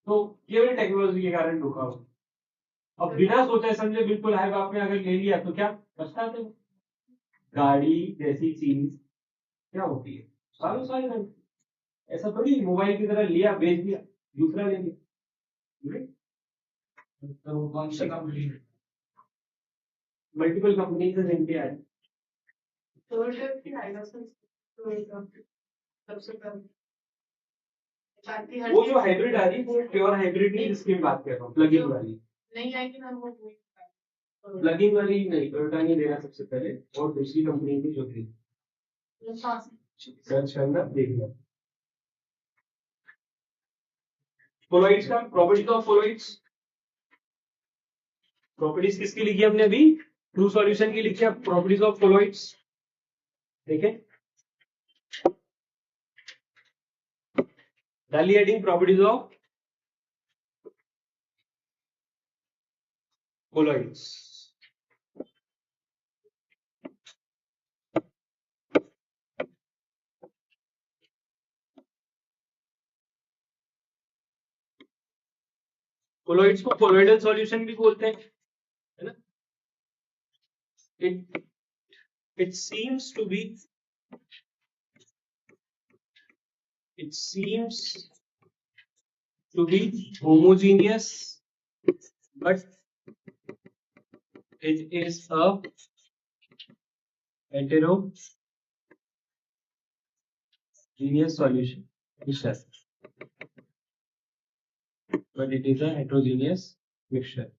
तो केवल टेक्नोलॉजी के कारण रुका हो। अब बिना सोचे समझे बिल्कुल हाई बाप में अगर ले लिया तो क्या पछताते हो। गाड़ी जैसी चीज क्या होती है, सालों साल रहती है। ऐसा थोड़ी मोबाइल की तरह लिया बेच दिया दूसरा ले लिया, ठीक है। तो कौन सी कंपनी, मल्टीपल कंपनी से जिनके आए। सबसे पहले वो जो हाइब्रिड आ रही है वो प्योर हाइब्रिड नहीं, जिसकी मैं बात कर रहा हूँ प्लग इन वाली। नहीं आएगी ना वो प्लग इन वाली नहीं, टोयोटा नहीं दे रहा सबसे पहले, और दूसरी कंपनी की जो थी सर्च करना देखना। कोलॉइड्स का प्रॉपर्टीज ऑफ कोलॉइड्स, प्रॉपर्टीज किसकी लिखी है हमने अभी, ट्रू सॉल्यूशन की लिखी है। प्रॉपर्टीज ऑफ कोलॉइड्स देखें, डाली heading properties of colloids. Colloids को कोलॉइडल सॉल्यूशन भी बोलते हैं, है ना। It seems to be, it seems to be homogeneous, but it is a heterogeneous solution. But it is a heterogeneous mixture.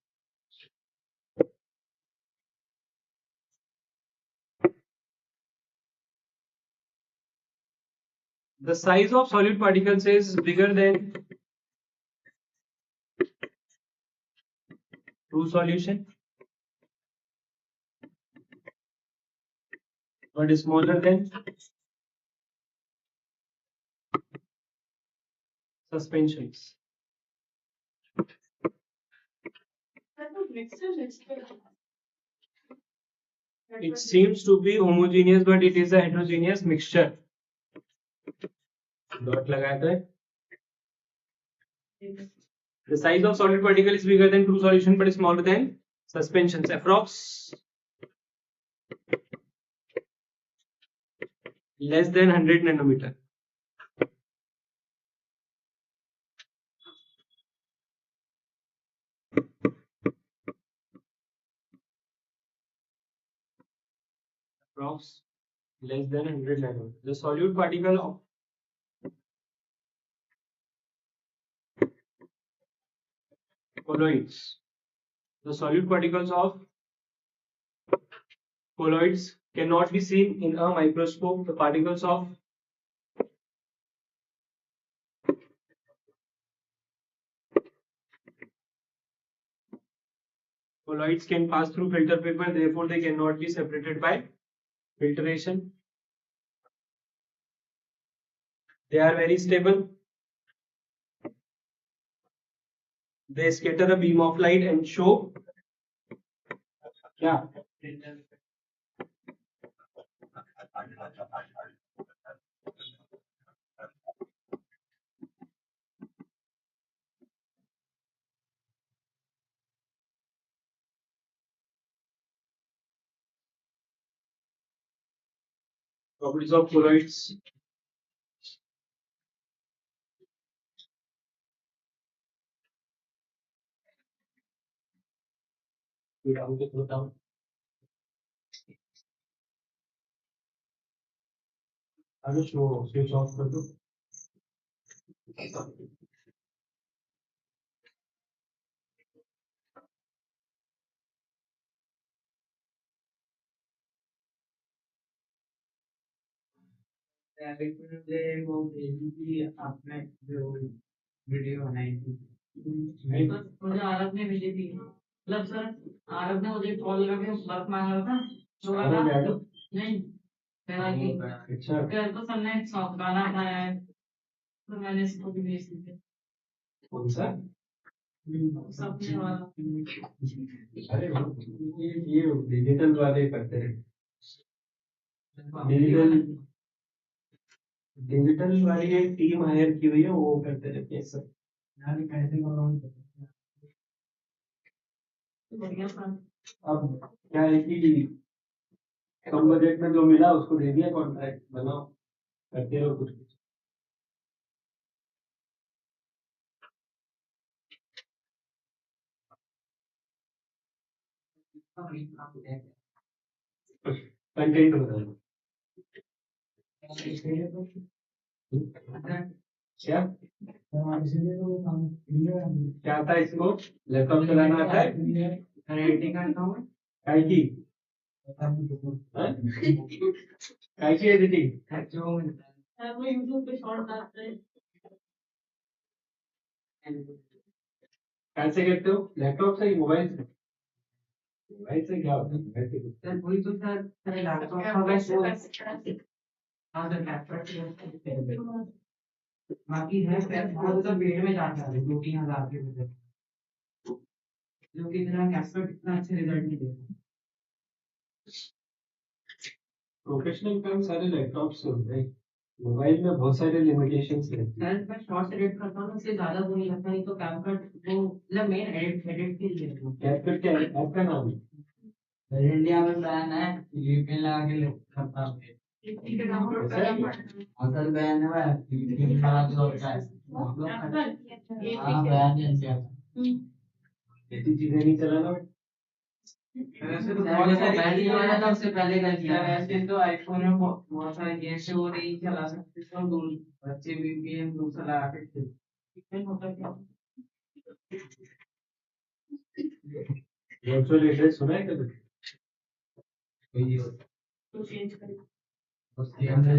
The size of solid particles is bigger than true solution, but smaller than suspensions. It seems to be homogeneous, but it is a heterogeneous mixture. Dot लगाया था। The size of solid particle is bigger than true solution, but smaller than suspensions. Approx less than 100 nanometer. Approx less than 100 nanometer. The solute particle of colloids. The solute particles of colloids cannot be seen in a microscope. The particles of colloids can pass through filter paper, therefore they cannot be separated by filtration. They are very stable. They scatter a beam of light and show properties of colloids. Anush वो switch off कर दो। मुझे वो भेजी थी आपने जो video बनाई थी। मुझे आरब ने भेजी थी, मतलब सर आरब ने मुझे कॉल करके वर्क मांग रहा था, जो अरे वाला मैडम, नहीं मेरा की अच्छा फिर तो सर ने गाना बनाया है, तो मैंने इसको भी भेज दी थी कौन सा? सबने वाला। अरे ये डिजिटल वाले करते हैं, डिजिटल डिजिटल वाली एक टीम हायर की हुई है, वो करते रहते हैं सब। यार कैसे करवाऊं? बढ़िया सर। अब क्या है कि कम बजट में जो मिला उसको दे दिया, कॉन्ट्रैक्ट बनाओ, करते रहो कुछ कुछ। कंटेंट बनाओ। क्या क्या आता है इसको? लैपटॉप चलाना आता है? एडिटिंग करता हूँ। काय की? काय की एडिटिंग? जो मिलता है। सर वो यूट्यूब पे शॉर्ट डालते हैं। कैसे करते हो? लैपटॉप से ही, मोबाइल से? मोबाइल से क्या होता है? मोबाइल से कुछ- सर वही तो सर लैपटॉप का मैं शो। हाँ सर लैपटॉप बाकी है सर, वो तो भीड़ में जाता है 2-3 हज़ार के बजट, जो कि इतना कैशबैक इतना अच्छे रिजल्ट नहीं देता। प्रोफेशनल काम सारे लैपटॉप से होते हैं, मोबाइल में बहुत सारे लिमिटेशंस रहती है। सर मैं शॉर्ट्स एडिट करता हूँ, उससे ज्यादा वो नहीं लगता, नहीं तो कैपकट वो मतलब मेन एडिट के लिए है। कैपकट क्या है? ऐप का नाम है? इंडिया में बैन है, वीपीएन लगा के करता हूँ। ऐसा है क्या? अगर बैन है वीपीएन लगा के होता है। हाँ बैन है क्या? ऐसी चीजें नहीं चलाना। वैसे तो बहुत सारी बैन हुआ है ना, उससे पहले कर दिया। वैसे तो आईफोन में बहुत सारे गेम्स है वो नहीं चला सकते, तो दूर बच्चे वीपीएन दूसरा लगा के खेलते हैं। वर्चुअल एड्रेस सुना है कभी? तो चेंज करें।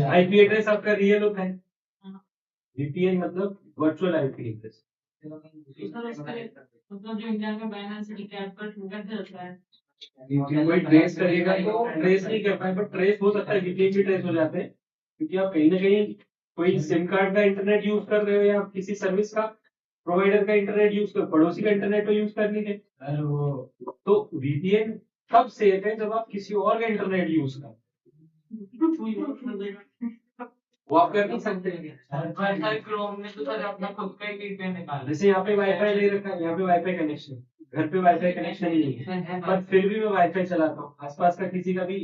आईपी एड्रेस आपका रियल होता है, वीपीएन मतलब वर्चुअल आईपी एड्रेस। सर उसके मतलब जो इंडिया में बैन है सिटी कैप पर कैसे रहता है? कोई ट्रेस करेगा तो ट्रेस नहीं कर पाए, बट ट्रेस हो सकता है, वीपीएन भी ट्रेस हो जाते हैं, क्योंकि आप कहीं ना कहीं कोई सिम कार्ड का इंटरनेट यूज कर रहे हो या आप किसी सर्विस का प्रोवाइडर का इंटरनेट यूज कर, पड़ोसी का इंटरनेट तो यूज कर नहीं रहे। वो तो वीपीएन तब सेफ है जब आप किसी और का इंटरनेट यूज कर, वो आप कर नहीं सकते। क्रोम में तो सर अपना खुद का ही वीपीएन निकाल। जैसे यहाँ पे वाईफाई ले रखा है, यहाँ पे वाईफाई कनेक्शन, घर पे वाईफाई कनेक्शन ही नहीं है, पर फिर भी मैं वाईफाई चलाता हूँ। आसपास का किसी का भी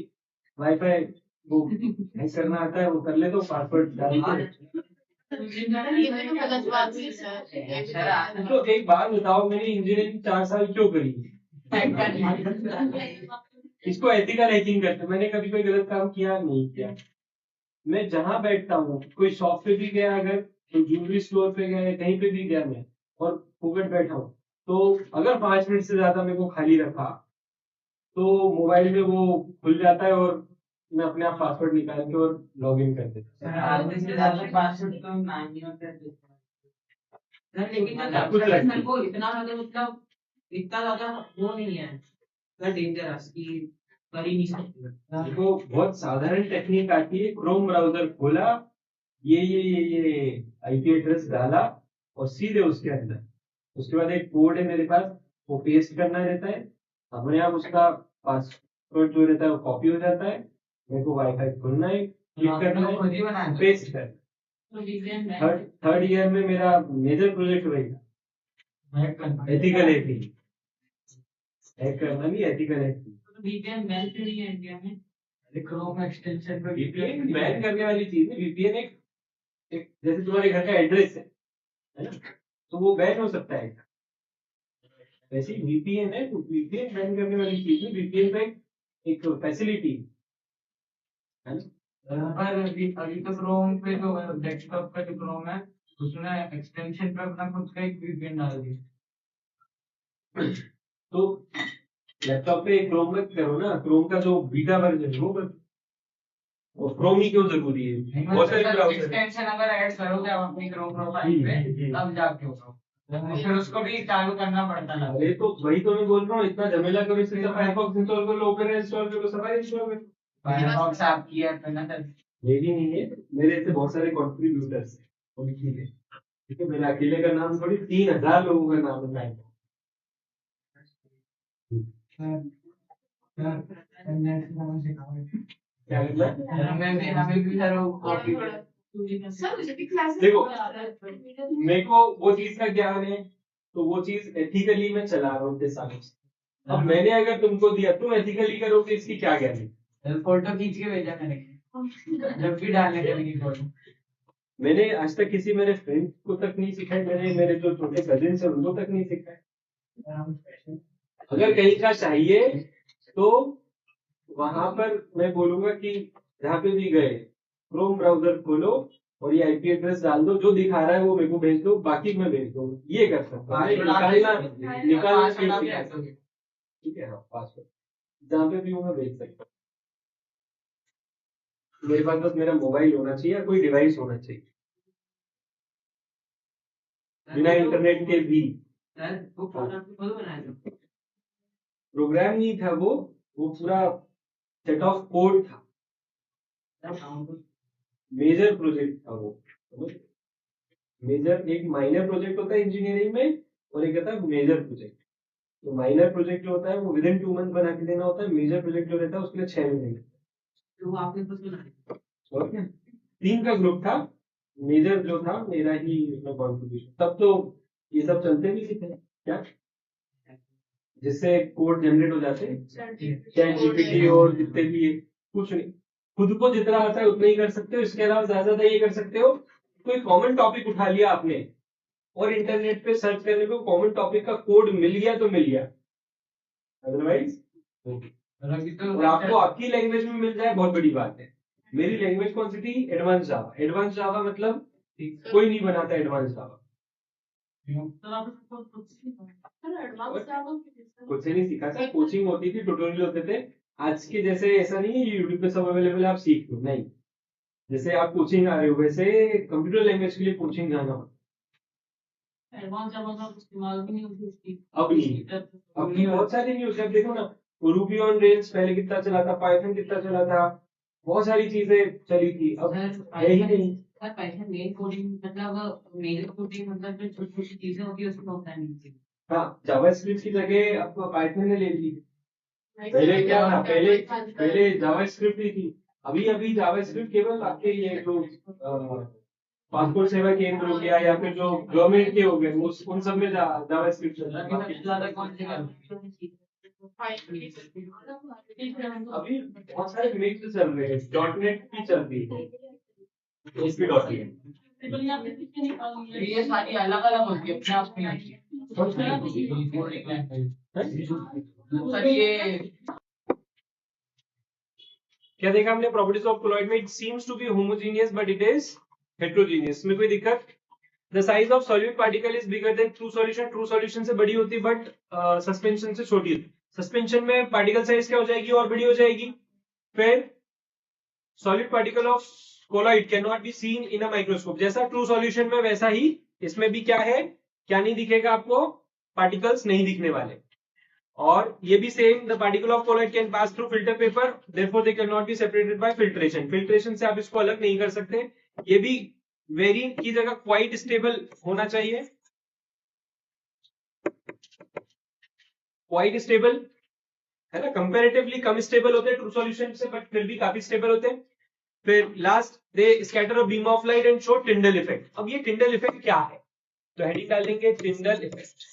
वाईफाई वो हैक करना आता है, वो कर ले तो पासवर्ड डाल के। ये तो गलत बात है सर। तो एक बात बताओ, मैंने इंजीनियरिंग 4 साल क्यों करी? इसको एथिकल हैकिंग करते, मैंने कभी कोई गलत काम किया नहीं किया। मैं जहां बैठता हूँ, कोई शॉप पे भी गया, अगर कोई ज्वेलरी स्टोर पे गया, कहीं पे भी गया मैं और फुकट बैठा हूँ, तो अगर 5 मिनट से ज्यादा मेरे को खाली रखा तो मोबाइल में वो खुल जाता है और मैं अपने आप पासवर्ड निकाल के और लॉग इन कर देता हूँ। आधे से ज्यादा पासवर्ड तो नाम ही होता है सर, लेकिन कुछ लगता है। वो इतना मतलब इतना ज्यादा वो नहीं है सर, डेंजरस की कर ही नहीं सकते। देखो बहुत साधारण टेक्निक आती है, क्रोम ब्राउजर खोला, ये आईपी एड्रेस डाला और सीधे उसके अंदर, उसके बाद एक कोड है मेरे पास, वो पेस्ट करना रहता है, अपने आप उसका पासवर्ड जो रहता है वो कॉपी हो जाता है, मेरे को वाईफाई खोलना है, क्लिक करना खुद ही बनाया है, पेस्ट कर। तो वीकेंड में थर्ड ईयर में मेरा मेजर प्रोजेक्ट वही था, एथिकल हैकिंग, हैक करना नहीं, एथिकल हैकिंग। वीकेंड बैन क्यों नहीं है इंडिया में? क्रोम एक्सटेंशन पे वीपीएन बैन करने वाली चीज है। वीपीएन एक जैसे तुम्हारे घर का एड्रेस है ना, तो वो बैन हो सकता है। वैसे ही वीपीएन है, तो वीपीएन बैन करने वाली चीज है। वीपीएन पे एक फैसिलिटी है ना, पर अभी तो क्रोम पे जो डेस्कटॉप का जो क्रोम है उसने एक्सटेंशन पे अपना खुद का एक VPN डाल दिया। तो लैपटॉप पे क्रोम में करो ना, क्रोम का जो बीटा वर्जन है वो कर, और क्रोम ही क्यों जरूरी है, बहुत सारे ब्राउजर एक्सटेंशन अगर ऐड करोगे आप अपनी क्रोम प्रोफाइल पे तब जाके होगा, फिर उसको भी चालू करना पड़ता है। अरे तो वही तो मैं बोल रहा हूँ, इतना झमेला करो, इससे फायरफॉक्स इंस्टॉल करो, ओपेरा इंस्टॉल करो, सफारी इंस्टॉल करो। फायरफॉक्स आपकी है तो ना सर, मेरी नहीं है, मेरे से बहुत सारे कंट्रीब्यूटर्स हैं उनकी है, ठीक है, मेरा अकेले का नाम थोड़ी 3000 लोगों का नाम है। क्या करना है? हमें भी सर वो कॉपी सर मुझे भी क्लास देखो, मेरे को वो चीज का ज्ञान है, तो वो चीज एथिकली मैं चला रहा हूँ इतने सालों से। अब मैंने अगर तुमको दिया, तुम एथिकली करोगे, इसकी क्या गारंटी? फोटो खींच के भेजा मैंने जब भी डालने करेंगे फोटो। मैंने आज तक किसी मेरे फ्रेंड को तक नहीं सिखाई, मैंने मेरे जो छोटे कजिन है उनको तक नहीं सिखाई। अगर कहीं का चाहिए तो वहां पर मैं बोलूंगा कि जहाँ पे भी गए क्रोम ब्राउजर खोलो और ये IP एड्रेस डाल दो, जो दिखा रहा है वो मेरे को भेज दो, बाकी मैं भेज दो, ये कर सकता हूँ। निकालना ठीक है, हाँ पासवर्ड जहाँ पे भी हूँ मैं भेज सकता हूँ। मेरे पास बस मेरा मोबाइल होना चाहिए या कोई डिवाइस होना चाहिए, बिना इंटरनेट के भी। प्रोग्राम नहीं था वो पूरा सेट ऑफ कोड था, मेजर प्रोजेक्ट था वो। मेजर, एक माइनर प्रोजेक्ट होता है इंजीनियरिंग में और एक होता है मेजर प्रोजेक्ट। तो माइनर प्रोजेक्ट जो होता है वो विद इन 2 मंथ बना के देना होता है, मेजर प्रोजेक्ट जो रहता है उसके लिए 6 महीने। तो आपने कुछ बनाया और क्या, 3 का ग्रुप था, मेजर जो था मेरा ही उसमें कॉन्ट्रीब्यूशन। तब तो ये सब चलते भी नहीं थे, क्या जिससे कोड जनरेट हो जाते, चैट जीपीटी और जितने भी है, कुछ नहीं, खुद को जितना आता है उतना ही कर सकते हो, इसके अलावा ज्यादा ये कर सकते हो, कोई कॉमन टॉपिक उठा लिया आपने और इंटरनेट पे सर्च करने पे कॉमन टॉपिक का कोड मिल गया तो मिल गया, अदरवाइज और आपको आपकी लैंग्वेज में मिल जाए बहुत बड़ी बात है। मेरी लैंग्वेज कौन सी थी? एडवांस जावा। एडवांस जावा मतलब कोई नहीं बनाता एडवांस जावा, खुद से नहीं सीखा था, कोचिंग होती थी, ट्यूटोरियल होते थे। आज के जैसे ऐसा नहीं है यूट्यूब पे सब अवेलेबल है आप सीख लो, नहीं, जैसे आप कोचिंग आ रहे हो वैसे कंप्यूटर लैंग्वेज के लिए कोचिंग जाना हो। एडवांस जावा का इस्तेमाल भी नहीं होती उसकी। अब नहीं बहुत सारी न्यूज है, देखो ना, रूबी ऑन रेल्स पहले कितना चला था, पाइथन कितना चला था, बहुत सारी चीजें चली थी, अब है ही नहीं। सर पाइथन मेन कोडिंग मतलब मेजर कोडिंग मतलब जो छोटी छोटी चीजें होती है उसमें होता नहीं। हाँ, जावास्क्रिप्ट की जगह अब पाइथन ने ले ली। पहले क्या था, पहले जावास्क्रिप्ट ही थी, अभी जावास्क्रिप्ट केवल आपके ये जो पासपोर्ट सेवा केंद्र हो गया या फिर जो गवर्नमेंट के हो गए उन सब में जावास्क्रिप्ट चल रहा है। अभी बहुत सारे मिक्स चल रहे हैं, डॉटनेट भी चल रही है, ASP.NET। ये सारी अलग अलग होती है, अपने आप में आती है। सर ये क्या देखा हमने प्रॉपर्टीज ऑफ कोलॉइड में? It seems to be homogeneous but it is heterogeneous. में कोई दिक्कत? The size of solid particle is bigger than true solution. True solution से बड़ी होती है बट सस्पेंशन से छोटी होती है। सस्पेंशन में पार्टिकल साइज क्या हो जाएगी? और बड़ी हो जाएगी। फिर solid particle of colloid can not be seen in a microscope. जैसा ट्रू सॉल्यूशन में वैसा ही इसमें भी क्या है, क्या नहीं दिखेगा आपको? पार्टिकल्स नहीं दिखने वाले। और ये भी same, the particle of colloid can pass through filter paper, therefore they can not be separated by filtration. Filtration से आप इसको अलग नहीं कर सकते। ये भी वेरी की जगह क्वाइट स्टेबल होना चाहिए, क्वाइट स्टेबल है ना, कंपैरेटिवली कम स्टेबल होते हैं ट्रू सॉल्यूशन से बट फिर भी काफी स्टेबल होते हैं। फिर last, they scatter a beam of light and show Tyndall effect. अब ये टिंडल इफेक्ट क्या है, तो हेडिंग डाल देंगे टिंडल इफेक्ट।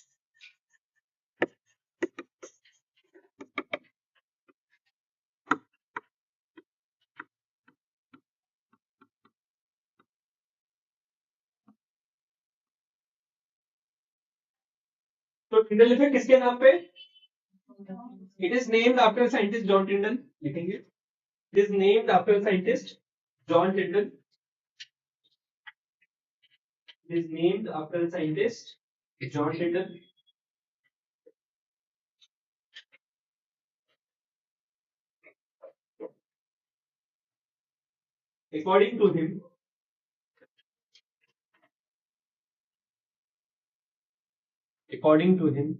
तो टिंडल इफेक्ट किसके नाम पे? It is named after scientist John Tyndall. लिखेंगे, it is named after scientist John Tyndall is named after a scientist, John Tyndall. According to him,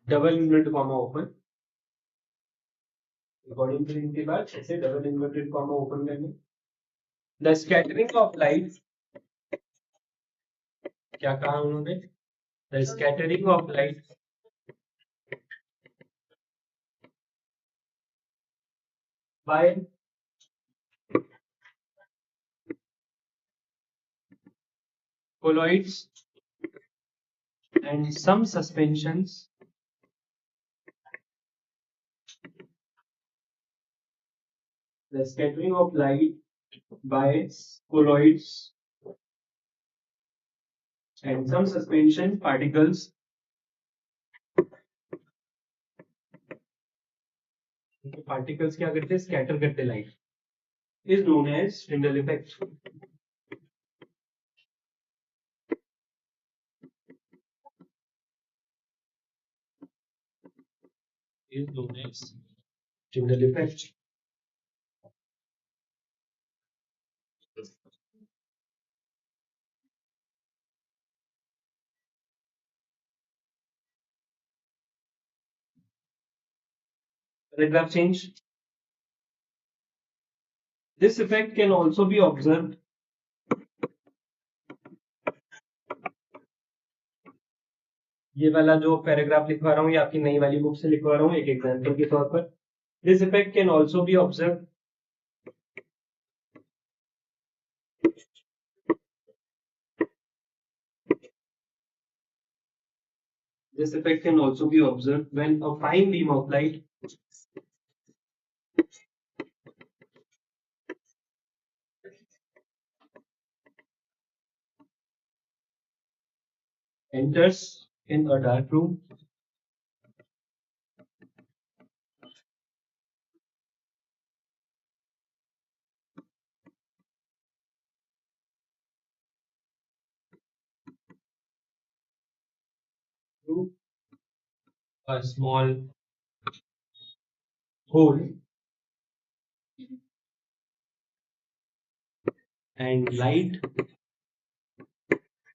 double inverted comma open, according to him के बाद ऐसे double inverted comma open करने, the scattering of light, क्या कहा उन्होंने, the scattering of light by colloids and some suspensions the scattering of light by colloids and some suspension particles particles क्या करते हैं, scatter करते light, is known as Tyndall effect. Is known as Tyndall effect. Paragraph change. This effect can also be observed ये वाला जो paragraph लिखवा रहा हूँ ये आपकी नई वाली बुक से लिखवा रहा हूँ एक एग्जांपल के तौर पर. This effect can also be observed when a fine beam of light enters in a dark room through a small hole and light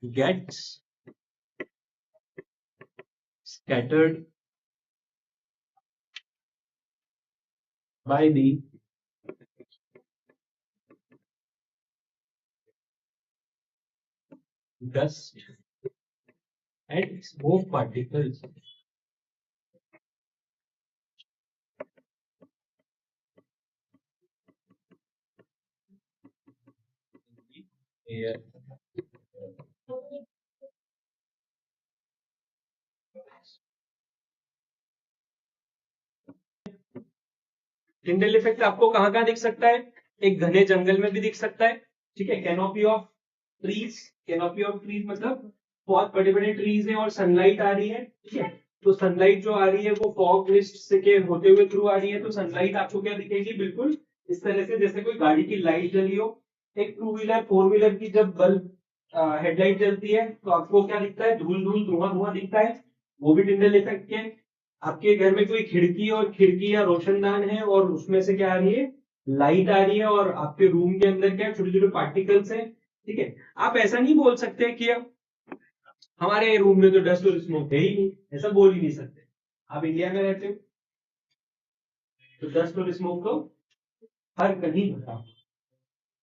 gets scattered by the dust and smoke particles. Air. Tyndall effect आपको कहां कहां दिख सकता है, एक घने जंगल में भी दिख सकता है, ठीक है, कैनोपी ऑफ ट्रीज मतलब बहुत बड़े बड़े ट्रीज हैं और सनलाइट आ रही है, ठीक है, तो सनलाइट जो आ रही है वो फॉग मिस्ट के होते हुए थ्रू आ रही है, तो सनलाइट आपको क्या दिखेगी, बिल्कुल इस तरह से जैसे कोई गाड़ी की लाइट जली हो. एक 2 व्हीलर 4 व्हीलर की जब बल्ब हेडलाइट जलती है तो आपको क्या दिखता है, धूल धुआं दिखता है, वो भी टिंडल इफेक्ट के. आपके घर में कोई खिड़की या रोशनदान है और उसमें से क्या आ रही है, लाइट आ रही है और आपके रूम के अंदर क्या छोटे छोटे पार्टिकल्स हैं, ठीक है. आप ऐसा नहीं बोल सकते कि हमारे रूम में तो डस्ट और स्मोक है ही नहीं, ऐसा बोल ही नहीं सकते. आप इंडिया में रहते हो तो डस्ट और स्मोक तो हर कहीं होता,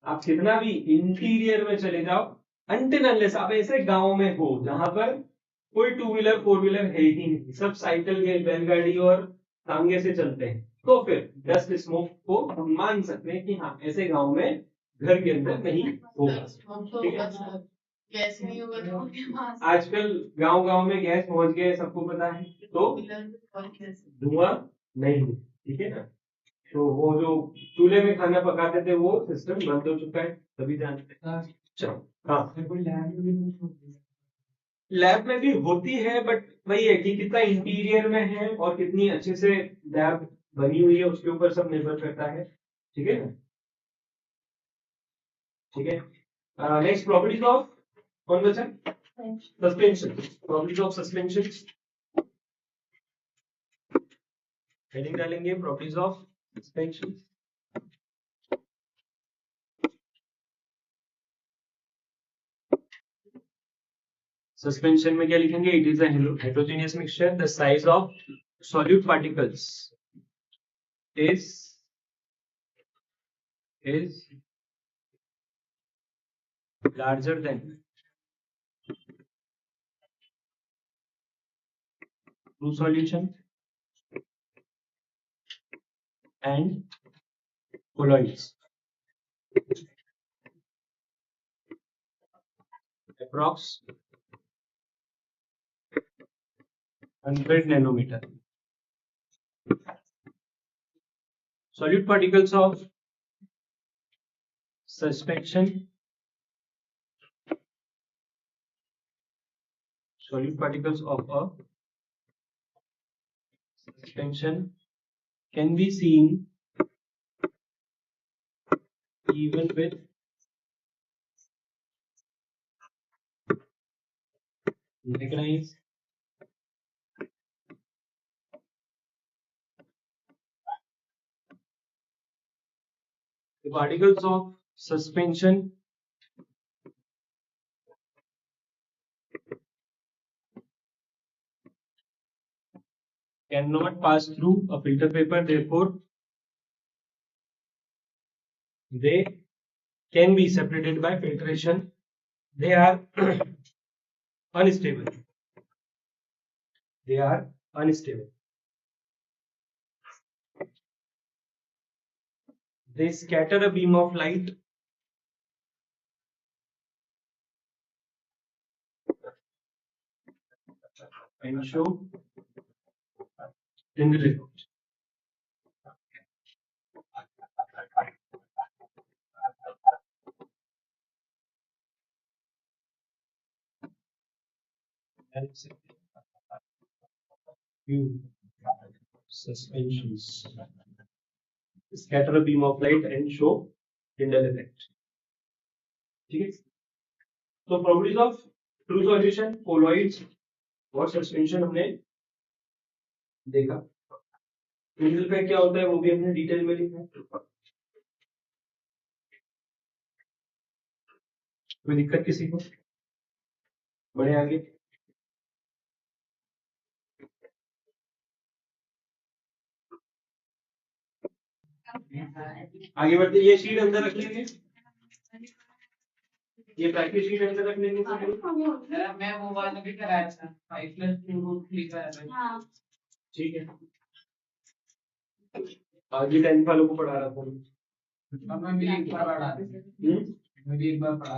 आप कितना भी इंटीरियर में चले जाओ, अनटिल अनलेस आप ऐसे गांव में हो जहां पर कोई 2 व्हीलर 4 व्हीलर है ही नहीं, सब साइकिल के बैलगाड़ी और टांगे से चलते हैं, तो फिर डस्ट स्मोक को हम मान सकते हैं कि हाँ ऐसे गांव में घर के अंदर नहीं होगा. ठीक है, गैस नहीं होगा तो उनके पास आजकल गांव में गैस पहुंच गए, सबको पता है, तो धुआं नहीं, ठीक है ना. तो वो जो चूल्हे में खाना पकाते थे वो सिस्टम बंद हो चुका है, सभी जानते हैं. चलो हाँ, लैब में भी होती है, बट वही है कि कितना इंटीरियर में है और कितनी अच्छे से लैब बनी हुई है उसके ऊपर सब निर्भर करता है, ठीक है ना. ठीक है। नेक्स्ट प्रॉपर्टीज ऑफ कौन बचा? Suspension. Properties of suspension heading डालेंगे, प्रॉपर्टीज ऑफ सस्पेंशन। सस्पेंशन में क्या लिखेंगे? It is a heterogeneous mixture, the size of solute particles is larger than true solution and colloids. Approx 100 nanometer. Solute particles of suspension. Solute particles of a suspension can be seen even with mechanized the particles of suspension cannot pass through a filter paper, therefore they can be separated by filtration. They are unstable. They are unstable. They scatter a beam of light and show in the report. Few suspensions scatter a beam of light and show Tyndall effect. ठीक है, तो properties of true solution, colloids और suspension हमने देखा। Tyndall effect क्या होता है वो भी हमने डिटेल में लिखा है। कोई दिक्कत किसी को? बढ़े आगे। आगे बढ़ते, ये शीट अंदर रख लेंगे, ये प्रैक्टिस शीट अंदर रख लेंगे। मैं वो वाला भी कराया था 5+2√3 का। ठीक है, आगे 10 वालों को पढ़ा रहा था मैं भी एक बार पढ़ा मैं भी एक बार पढ़ा।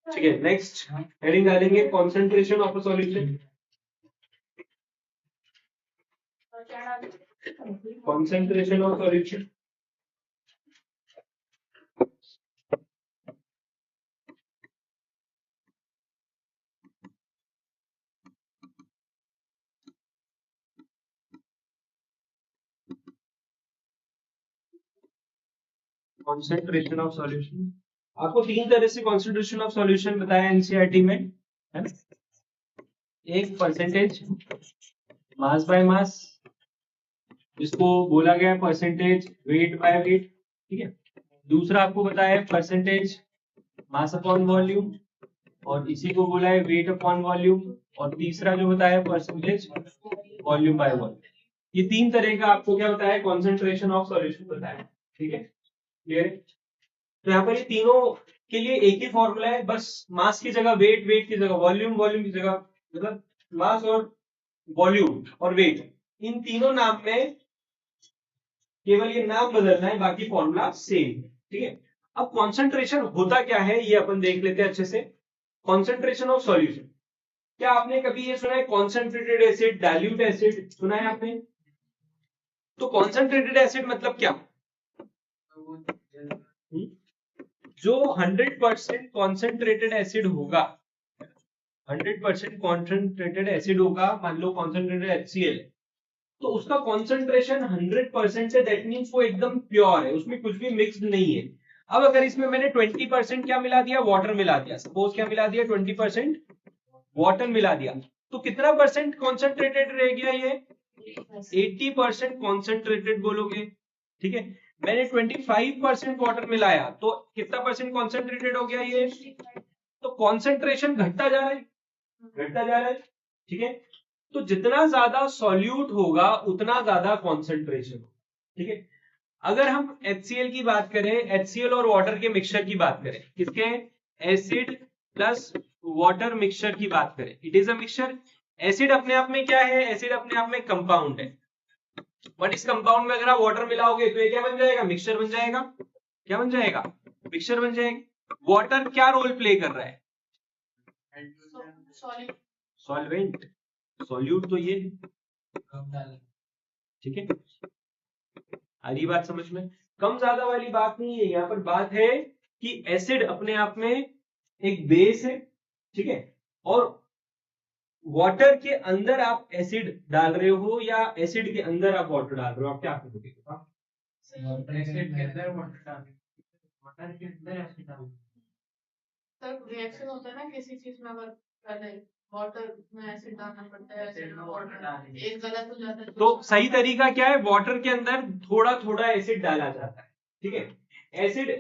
ठीक है, नेक्स्ट हेडिंग डालेंगे concentration of a solution. Concentration of solution. Concentration of solution. आपको तीन तरह से concentration of solution बताया एनसीईआरटी में, है ना? एक परसेंटेज मास बाय मास, जिसको बोला गया है परसेंटेज वेट बाय वेट, ठीक है। दूसरा आपको बताया है परसेंटेज मास अपॉन वॉल्यूम, और इसी को बोला है वेट अपॉन वॉल्यूम, और तीसरा जो बताया है परसेंटेज वॉल्यूम बाय वॉल्यूम। ये तीन तरह का आपको क्या बताया है? कॉन्सेंट्रेशन ऑफ सॉल्यूशन बताया, ठीक है, क्लियर है। तो यहाँ पर ये तीनों के लिए एक ही फॉर्मूला है, बस मास की जगह वेट, वेट की जगह वॉल्यूम, वॉल्यूम की जगह मतलब मास और वॉल्यूम और वेट, इन तीनों नाम में केवल ये नाम बदलना है, बाकी फॉर्मूला सेम, ठीक है। अब कॉन्सेंट्रेशन होता क्या है ये अपन देख लेते हैं अच्छे से। कॉन्सेंट्रेशन ऑफ सॉल्यूशन, क्या आपने कभी ये सुना है कॉन्सेंट्रेटेड एसिड, डाइल्यूट एसिड, सुना है आपने? तो कॉन्सेंट्रेटेड एसिड मतलब क्या? जो 100% कॉन्सेंट्रेटेड एसिड होगा, 100% कॉन्सेंट्रेटेड एसिड होगा, मान लो कॉन्सेंट्रेटेड HCl, तो उसका कॉन्सेंट्रेशन 100% है, दैट मीन्स वो एकदम प्योर है, उसमें कुछ भी मिक्स्ड नहीं है। अब अगर इसमें मैंने 20% क्या मिला दिया, वाटर मिला दिया, सपोज क्या मिला दिया, 20% वाटर मिला दिया, तो कितना परसेंट कॉन्सेंट्रेटेड रह गया ये, 80% कॉन्सेंट्रेटेड बोलोगे, ठीक है। मैंने 25% वाटर मिलाया तो कितना परसेंट कॉन्सेंट्रेटेड हो गया ये, तो कॉन्सेंट्रेशन घटता जा रहा है, घटता जा रहा है, ठीक है। तो जितना ज्यादा सॉल्यूट होगा उतना ज्यादा कॉन्सेंट्रेशन, ठीक है। अगर हम HCl की बात करें, HCl और वाटर के मिक्सचर की बात करें, किसके, एसिड प्लस वाटर मिक्सचर की बात करें, it is a mixture. Acid अपने आप में क्या है, एसिड अपने आप में कंपाउंड है, बट इस कंपाउंड में अगर आप वाटर मिलाओगे तो ये क्या बन जाएगा, मिक्सचर बन जाएगा, क्या बन जाएगा, मिक्सचर बन जाएगा। वाटर क्या रोल प्ले कर रहा है, सॉल्वेंट, सॉल्यूट तो ये है, ठीक है। आ रही बात समझ में, कम ज्यादा वाली बात नहीं है, यहाँ पर बात है कि एसिड अपने आप में एक बेस है, ठीक है, और वाटर के अंदर आप एसिड डाल रहे हो या एसिड के अंदर आप वाटर डाल रहे हो, आप क्या करोगे, सर रिएक्शन होता है ना किसी चीज में, अगर पहले वाटर में एसिड डालना पड़ता है, एसिड में वाटर एक गलत हो जाता है, तो सही तरीका क्या है, वाटर के अंदर थोड़ा थोड़ा एसिड डाला जाता है, ठीक है। एसिड,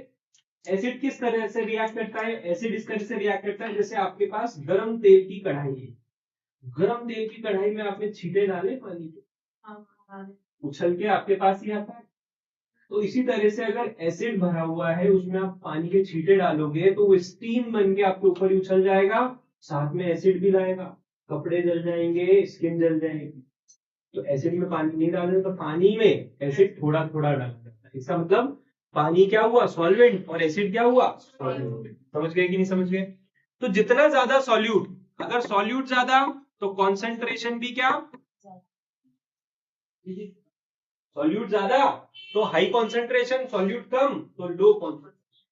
एसिड किस तरह से रिएक्ट करता है, एसिड इस तरह से रिएक्ट करता है जैसे आपके पास गर्म तेल की कढ़ाई है, गर्म तेल की कढ़ाई में आपने छींटे डाले पानी के, उछल के आपके पास ही आता है। तो इसी तरह से अगर एसिड भरा हुआ है उसमें आप पानी के छींटे डालोगे तो वो स्टीम बन के आपके ऊपर ही उछल जाएगा, साथ में एसिड भी लाएगा, कपड़े जल जाएंगे, स्किन जल जाएगी। तो एसिड में पानी नहीं डालना, तो पानी में एसिड थोड़ा थोड़ा डालना जाता है, इसका मतलब पानी क्या हुआ, सॉल्वेंट, और एसिड क्या हुआ, सॉल्यूट। समझ गए कि नहीं समझ गए। तो जितना ज्यादा सॉल्यूट, अगर सॉल्यूट ज्यादा तो कॉन्सेंट्रेशन भी क्या, सॉल्यूट ज्यादा तो हाई कॉन्सेंट्रेशन, सॉल्यूट कम तो लो कॉन्सेंट्रेशन,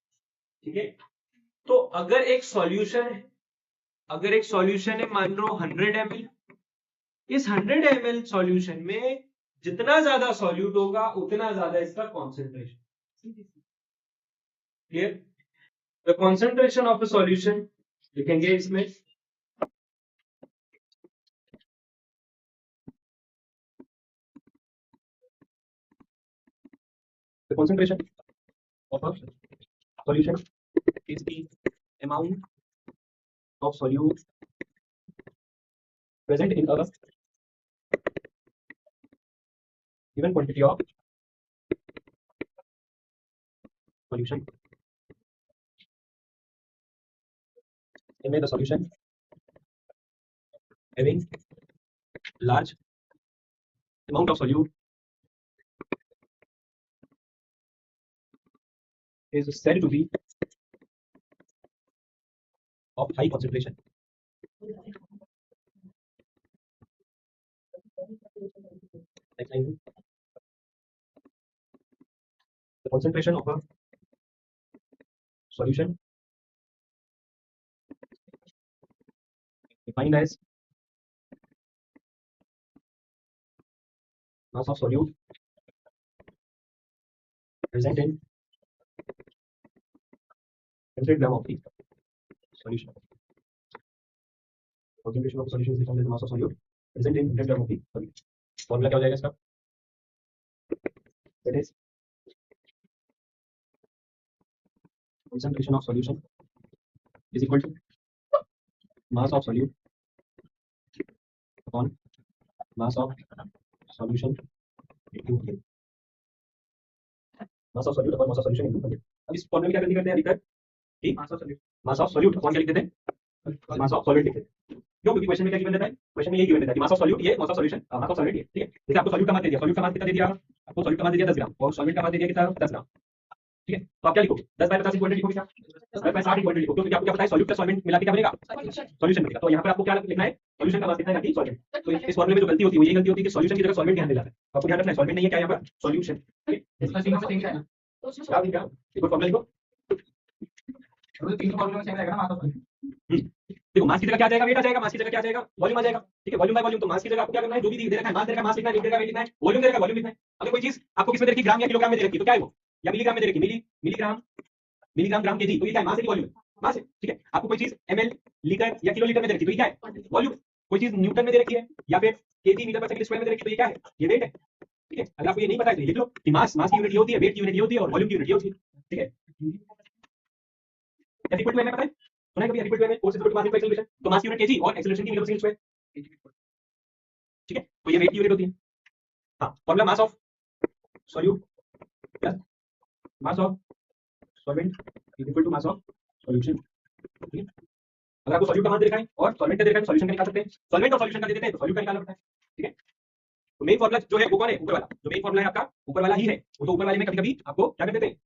ठीक है। तो अगर एक सॉल्यूशन है, अगर एक सॉल्यूशन है मान लो 100 ml, इस 100 ml सॉल्यूशन में जितना ज्यादा सॉल्यूट होगा उतना ज्यादा इसका concentration, clear. The concentration of a solution लिखेंगे इसमें, the concentration of a solution is the amount of solute present in a given quantity of solution. The solution having large amount of solute is said to be of high concentration. Next line. The concentration of a solution defined as mass of solute present in 100 gram of the solution. Concentration of solution is defined as the mass of solute present in 100 gram of the solute. Formula क्या हो जाएगा इसका, that is concentration of solution is equal to mass of solute upon mass of solution into 100. mass of solute upon mass of solution into 100. अब इस फॉर्मूले में क्या करते हैं अधिकतर, ठीक, मास ऑफ सॉल्यूट अपॉन क्या लिख देते हैं, मास ऑफ सॉल्यूट लिख देते हैं। क्यों, क्योंकि क्वेश्चन में क्या गिवन रहता है, क्वेश्चन में ये गिवन रहता है कि मास ऑफ सॉल्यूट ये, मास of solution, mass of solute ये, ठीक है। जैसे आपको सॉल्यूट का मान दे दिया, सॉल्यूट का मान कितना दे दिया, आपको सॉल्यूट का मान दे दिया 10 ग्राम और सॉल्वेंट का मान दे दिया कितना, 10 ग्राम, ठीक है। तो आप क्या लिखोगे, 10/50 इक्वल लिखोगे, क्या 10/60 इक्वल लिखोगे, क्योंकि आपको क्या पता है सॉल्यूट का सॉल्वेंट मिला के क्या बनेगा, सॉल्यूशन बनेगा। तो यहाँ पर आपको क्या लिखना है, सॉल्यूशन का मान कितना है कि सॉल्वेंट। तो इस फॉर्मूले में जो गलती होती है वो ये गलती होती है कि सॉल्यूशन की जगह सॉल्वेंट ध्यान दिलाना है, आपको ध्यान रखना है सॉल्वेंट नहीं है क्या, यहाँ पर सॉल्यूशन, इसका तीनों में सेम है ना, क्या लिखा, एक और फॉर्मूला लिखो, तीनों फॉर्मूला में सेम रहेगा ना, मास ऑफ सॉल्यूशन, देखो मास की जगह क्या आ जाएगा, वेट आ जाएगा, मास की जगह क्या आ जाएगा, वॉल्यूम आ जाएगा। ठीक है, वॉल्यूम बाय वॉल्यूम, तो मास की जगह आपको क्या करना है, जो भी दे रखा है, मास दे रखा है, मास लिखना है, वेट दे रखा है, वेट लिखना है, वॉल्यूम दे रखा है, वॉल्यूम लिखना है। अगर कोई चीज आपको किसमें दे रखी, ग्राम या किलोग्राम में दे रखी, तो क्या है वो, या मिलीग्राम में दे रखी, मिलीग्राम मिलीग्राम ग्राम केजी, तो ये क्या है, मास है कि वॉल्यूम है, मास है। ठीक है, आपको कोई चीज ml लीटर या किलो लीटर में दे रखी, तो ये क्या है, वॉल्यूम। कोई चीज न्यूटन में दे रखी है या फिर KG metre per second square में दे रखी, तो ये क्या है, ये वेट है। ठीक है, अगर आपको ये नहीं पता है तो लिख लो कि मास की यूनिट ये होती है, वेट की यूनिट ये होती है, और वॉल्यूम की यूनिट ये होती है। ठीक है, F equal to m है, पता है, सुना है कभी F equal to m, force equal to mass into acceleration, तो मास की यूनिट केजी और एक्सेलरेशन की मीटर पर सेकंड स्क्वायर। ठीक है, तो ये वेट की यूनिट होती है। हाँ, formula mass of solute plus mass of solvent is equal to mass of solution. ठीक है, अगर आपको सॉल्यूट का मान दे रखा है और सॉल्वेंट का दे रखा है तो सॉल्यूशन का निकाल सकते हैं, सॉल्वेंट और सॉल्यूशन का दे देते हैं तो सॉल्यूट का निकालना पड़ता है। ठीक है, तो मेन फॉर्मूला जो है वो कौन है, ऊपर वाला, जो मेन फॉर्मूला है आपका ऊपर वाला ही है। वो तो ऊपर वाले में कभी कभी आपको क्या कर देते हैं,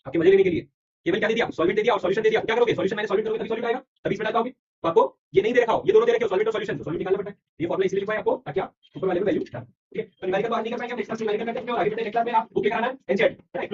आपके मजे लेने के लिए केवल क्या दे दिया, सॉल्वेंट दे दिया और सॉल्यूशन दे दिया, क्या करोगे, सॉल्यूशन माइनस सॉल्वेंट करोगे तभी सॉल्यूट आएगा, तभी इसमें डालोगे। तो आपको ये नहीं दे रखा हो, ये दोनों दे रखे हो, सॉल्वेंट और सॉल्यूशन, तो सॉल्यूट निकालना पड़ता है। ये फॉर्मूला इसलिए लिखा है आपको ताकि आप ऊपर वाले में वैल्यू डालो। ठीक है, तो न्यूमेरिकल बात नहीं कर पाएंगे, हम नेक्स्ट क्लास में न्यूमेरिकल करते हैं और आगे बढ़ते हैं। नेक्स्ट क्लास में आप बुक लेकर आना एनसीईआरटी, राइट।